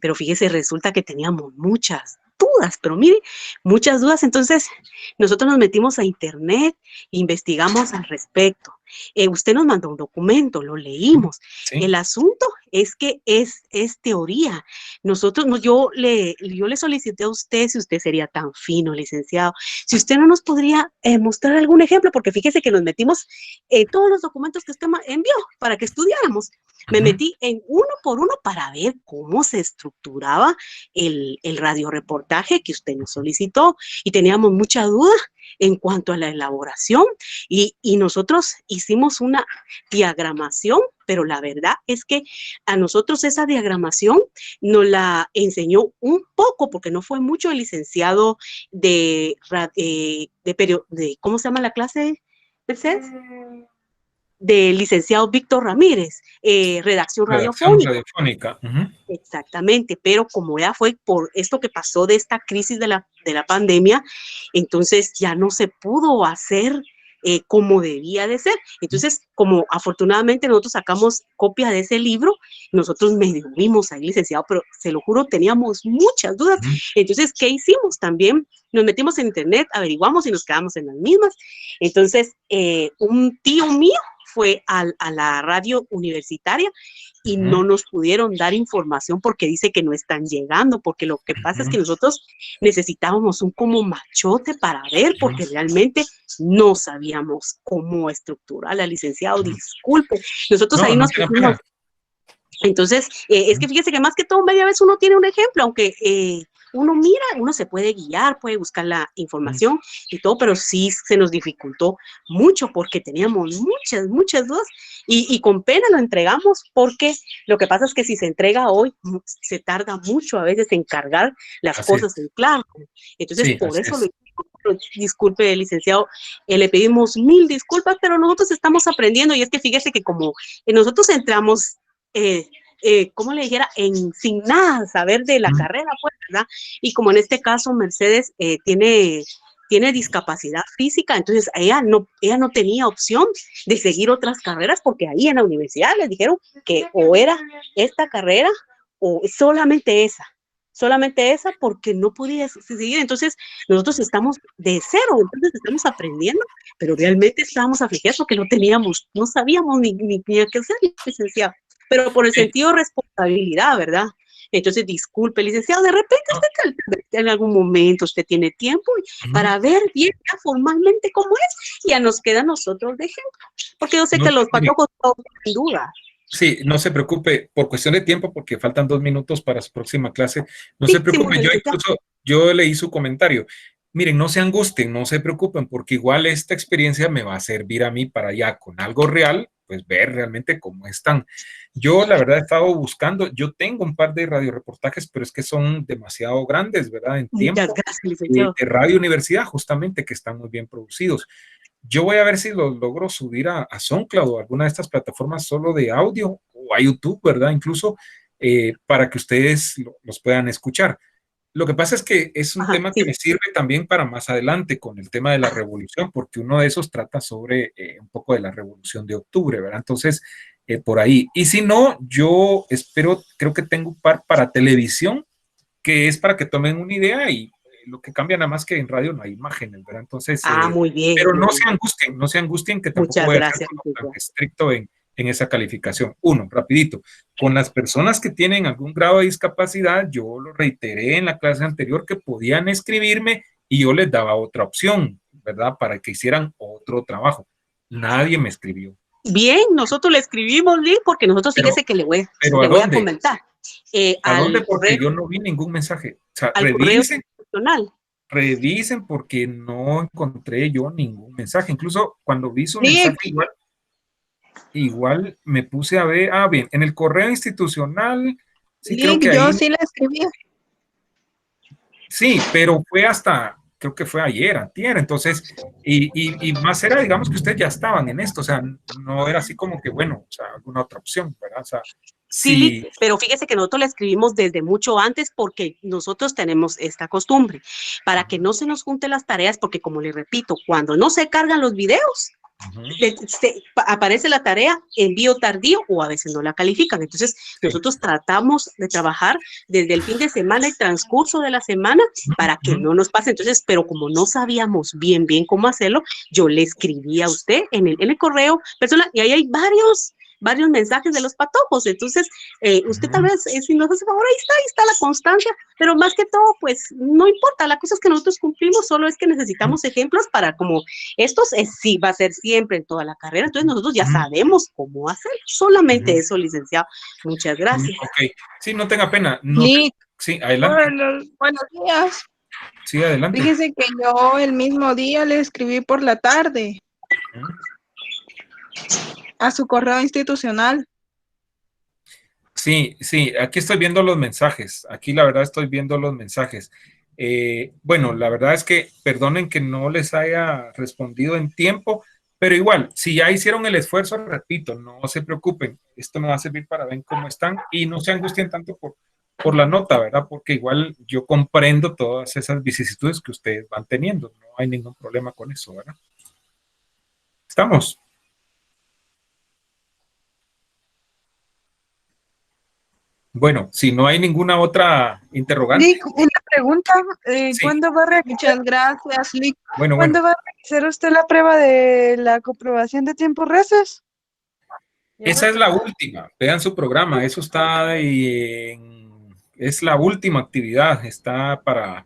pero fíjese, resulta que teníamos muchas dudas, pero mire, muchas dudas. Entonces, nosotros nos metimos a internet, investigamos al respecto. Usted nos mandó un documento, lo leímos. Sí. El asunto es que es teoría. Nosotros, yo le solicité a usted, si usted sería tan fino, licenciado, si usted no nos podría mostrar algún ejemplo, porque fíjese que nos metimos en todos los documentos que usted envió para que estudiáramos. Me metí en uno por uno para ver cómo se estructuraba el radioreportaje que usted nos solicitó y teníamos mucha duda en cuanto a la elaboración y nosotros hicimos una diagramación, pero la verdad es que a nosotros esa diagramación nos la enseñó un poco, porque no fue mucho el licenciado de ¿cómo se llama la clase, Mercedes? Del licenciado Víctor Ramírez, redacción radiofónica. Exactamente, pero como ya fue por esto que pasó de esta crisis de la pandemia, entonces ya no se pudo hacer como debía de ser. Entonces, como afortunadamente nosotros sacamos copia de ese libro, nosotros medio vimos ahí, licenciado, pero se lo juro, teníamos muchas dudas. Entonces, ¿qué hicimos? También nos metimos en internet, averiguamos y nos quedamos en las mismas. Entonces, un tío mío fue a la radio universitaria y no nos pudieron dar información porque dice que no están llegando, porque lo que pasa es que nosotros necesitábamos un como machote para ver, porque realmente no sabíamos cómo estructurarla, licenciado, disculpe. Nosotros ahí nos pusimos. Entonces, es que fíjese que más que todo, media vez uno tiene un ejemplo, aunque uno mira, uno se puede guiar, puede buscar la información y todo, pero sí se nos dificultó mucho porque teníamos muchas dudas y con pena lo entregamos, porque lo que pasa es que si se entrega hoy, se tarda mucho a veces en cargar las cosas en claro. Entonces, sí, por eso disculpe, licenciado, le pedimos 1000 disculpas, pero nosotros estamos aprendiendo y es que fíjese que como nosotros entramos como le dijera, sin nada saber de la carrera, pues, ¿verdad? Y como en este caso Mercedes tiene tiene discapacidad física, entonces ella no tenía opción de seguir otras carreras porque ahí en la universidad les dijeron que o era esta carrera o solamente esa porque no podía seguir. Entonces nosotros estamos de cero, entonces estamos aprendiendo, pero realmente estábamos afligidos porque no sabíamos ni qué hacer, licenciado, pero por el sentido de responsabilidad, ¿verdad? Entonces, disculpe, licenciado, de repente usted en algún momento usted tiene tiempo para ver bien ya formalmente cómo es, y ya nos queda a nosotros de ejemplo, porque yo sé que los patojos no sin duda. Sí, no se preocupe, por cuestión de tiempo, porque faltan 2 minutos para su próxima clase, no se preocupe, yo leí su comentario. Miren, no se angustien, no se preocupen, porque igual esta experiencia me va a servir a mí para ya con algo real, pues ver realmente cómo están. Yo la verdad he estado buscando, yo tengo un par de radioreportajes, pero es que son demasiado grandes, ¿verdad? En tiempo. Muchas gracias, licenciado. De Radio Universidad, justamente, que están muy bien producidos. Yo voy a ver si los logro subir a SoundCloud o alguna de estas plataformas solo de audio o a YouTube, ¿verdad? Incluso para que ustedes los puedan escuchar. Lo que pasa es que es un tema que me sirve también para más adelante con el tema de la revolución, porque uno de esos trata sobre un poco de la revolución de octubre, ¿verdad? Entonces, por ahí. Y si no, yo creo que tengo un par para televisión, que es para que tomen una idea y lo que cambia nada más que en radio no hay imágenes, ¿verdad? Entonces, muy bien. Pero no se angustien que tampoco voy a ser tan estricto en esa calificación. Uno, rapidito, con las personas que tienen algún grado de discapacidad, yo lo reiteré en la clase anterior que podían escribirme y yo les daba otra opción, ¿verdad? Para que hicieran otro trabajo. Nadie me escribió. Bien, nosotros le escribimos, Lee, porque nosotros fíjese que le voy a comentar. ¿A dónde? Porque yo no vi ningún mensaje. O sea, revisen porque no encontré yo ningún mensaje. Incluso cuando vi su mensaje igual me puse a ver, bien, en el correo institucional, sí, creo que yo ahí, sí la escribí. Sí, pero fue creo que fue ayer, antier, entonces, y más era, digamos, que ustedes ya estaban en esto, o sea, no era así como que, bueno, o sea, alguna otra opción, ¿verdad? O sea, sí, pero fíjese que nosotros la escribimos desde mucho antes porque nosotros tenemos esta costumbre, para que no se nos junten las tareas, porque como le repito, cuando no se cargan los videos, aparece la tarea envío tardío o a veces no la califican. Entonces nosotros tratamos de trabajar desde el fin de semana y transcurso de la semana para que no nos pase. Entonces, pero como no sabíamos bien cómo hacerlo, yo le escribí a usted en el correo personal y ahí hay varios mensajes de los patojos. Entonces, usted tal vez, si nos hace favor, ahí está la constancia, pero más que todo, pues, no importa, la cosa es que nosotros cumplimos, solo es que necesitamos ejemplos para como estos, sí, va a ser siempre en toda la carrera, entonces nosotros ya sabemos cómo hacerlo, solamente eso, licenciado. Muchas gracias. Ok, sí, no tenga pena. Sí, adelante. Buenos días. Sí, adelante. Fíjese que yo el mismo día le escribí por la tarde. A su correo institucional. Sí, aquí estoy viendo los mensajes. Aquí la verdad estoy viendo los mensajes. Bueno, la verdad es que perdonen que no les haya respondido en tiempo, pero igual, si ya hicieron el esfuerzo, repito, no se preocupen. Esto me va a servir para ver cómo están y no se angustien tanto por la nota, ¿verdad? Porque igual yo comprendo todas esas vicisitudes que ustedes van teniendo. No hay ningún problema con eso, ¿verdad? ¿Estamos? Bueno, si no hay ninguna otra interrogante. Lick, una pregunta. Sí. ¿Cuándo va a realizar? Muchas gracias, Lick. Bueno. ¿Cuándo va a realizar usted la prueba de la comprobación de tiempos reces? Esa es la última. Vean su programa. Eso está es la última actividad. Está para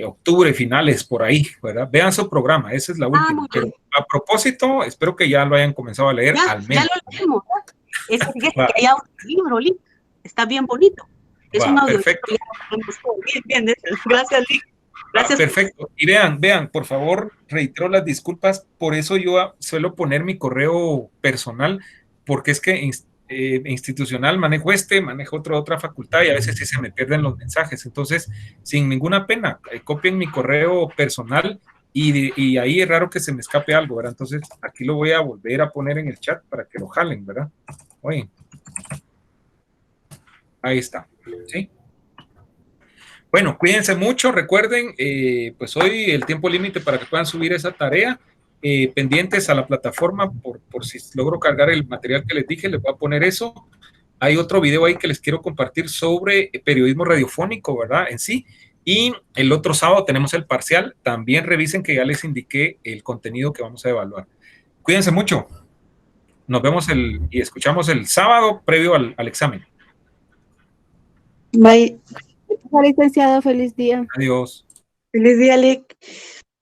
octubre, finales, por ahí, ¿verdad? Vean su programa. Esa es la última. Pero a propósito, espero que ya lo hayan comenzado a leer al menos. Ya lo leímos. Fíjese que hay un libro, Lick. Está bien bonito. Es un audio. Perfecto. Bien. Gracias, Lick. Gracias. Perfecto. Y vean, por favor, reitero las disculpas. Por eso yo suelo poner mi correo personal, porque es que institucional manejo manejo otra facultad y a veces sí se me pierden los mensajes. Entonces, sin ninguna pena, copien mi correo personal y ahí es raro que se me escape algo, ¿verdad? Entonces, aquí lo voy a volver a poner en el chat para que lo jalen, ¿verdad? Oye. Ahí está, ¿sí? Bueno, cuídense mucho, recuerden, pues hoy el tiempo límite para que puedan subir esa tarea, pendientes a la plataforma por si logro cargar el material que les dije, les voy a poner eso. Hay otro video ahí que les quiero compartir sobre periodismo radiofónico, ¿verdad? En sí. Y el otro sábado tenemos el parcial. También revisen que ya les indiqué el contenido que vamos a evaluar. Cuídense mucho. Nos vemos y escuchamos el sábado previo al examen. Bye. Licenciado, feliz día. Adiós. Feliz día, Lick.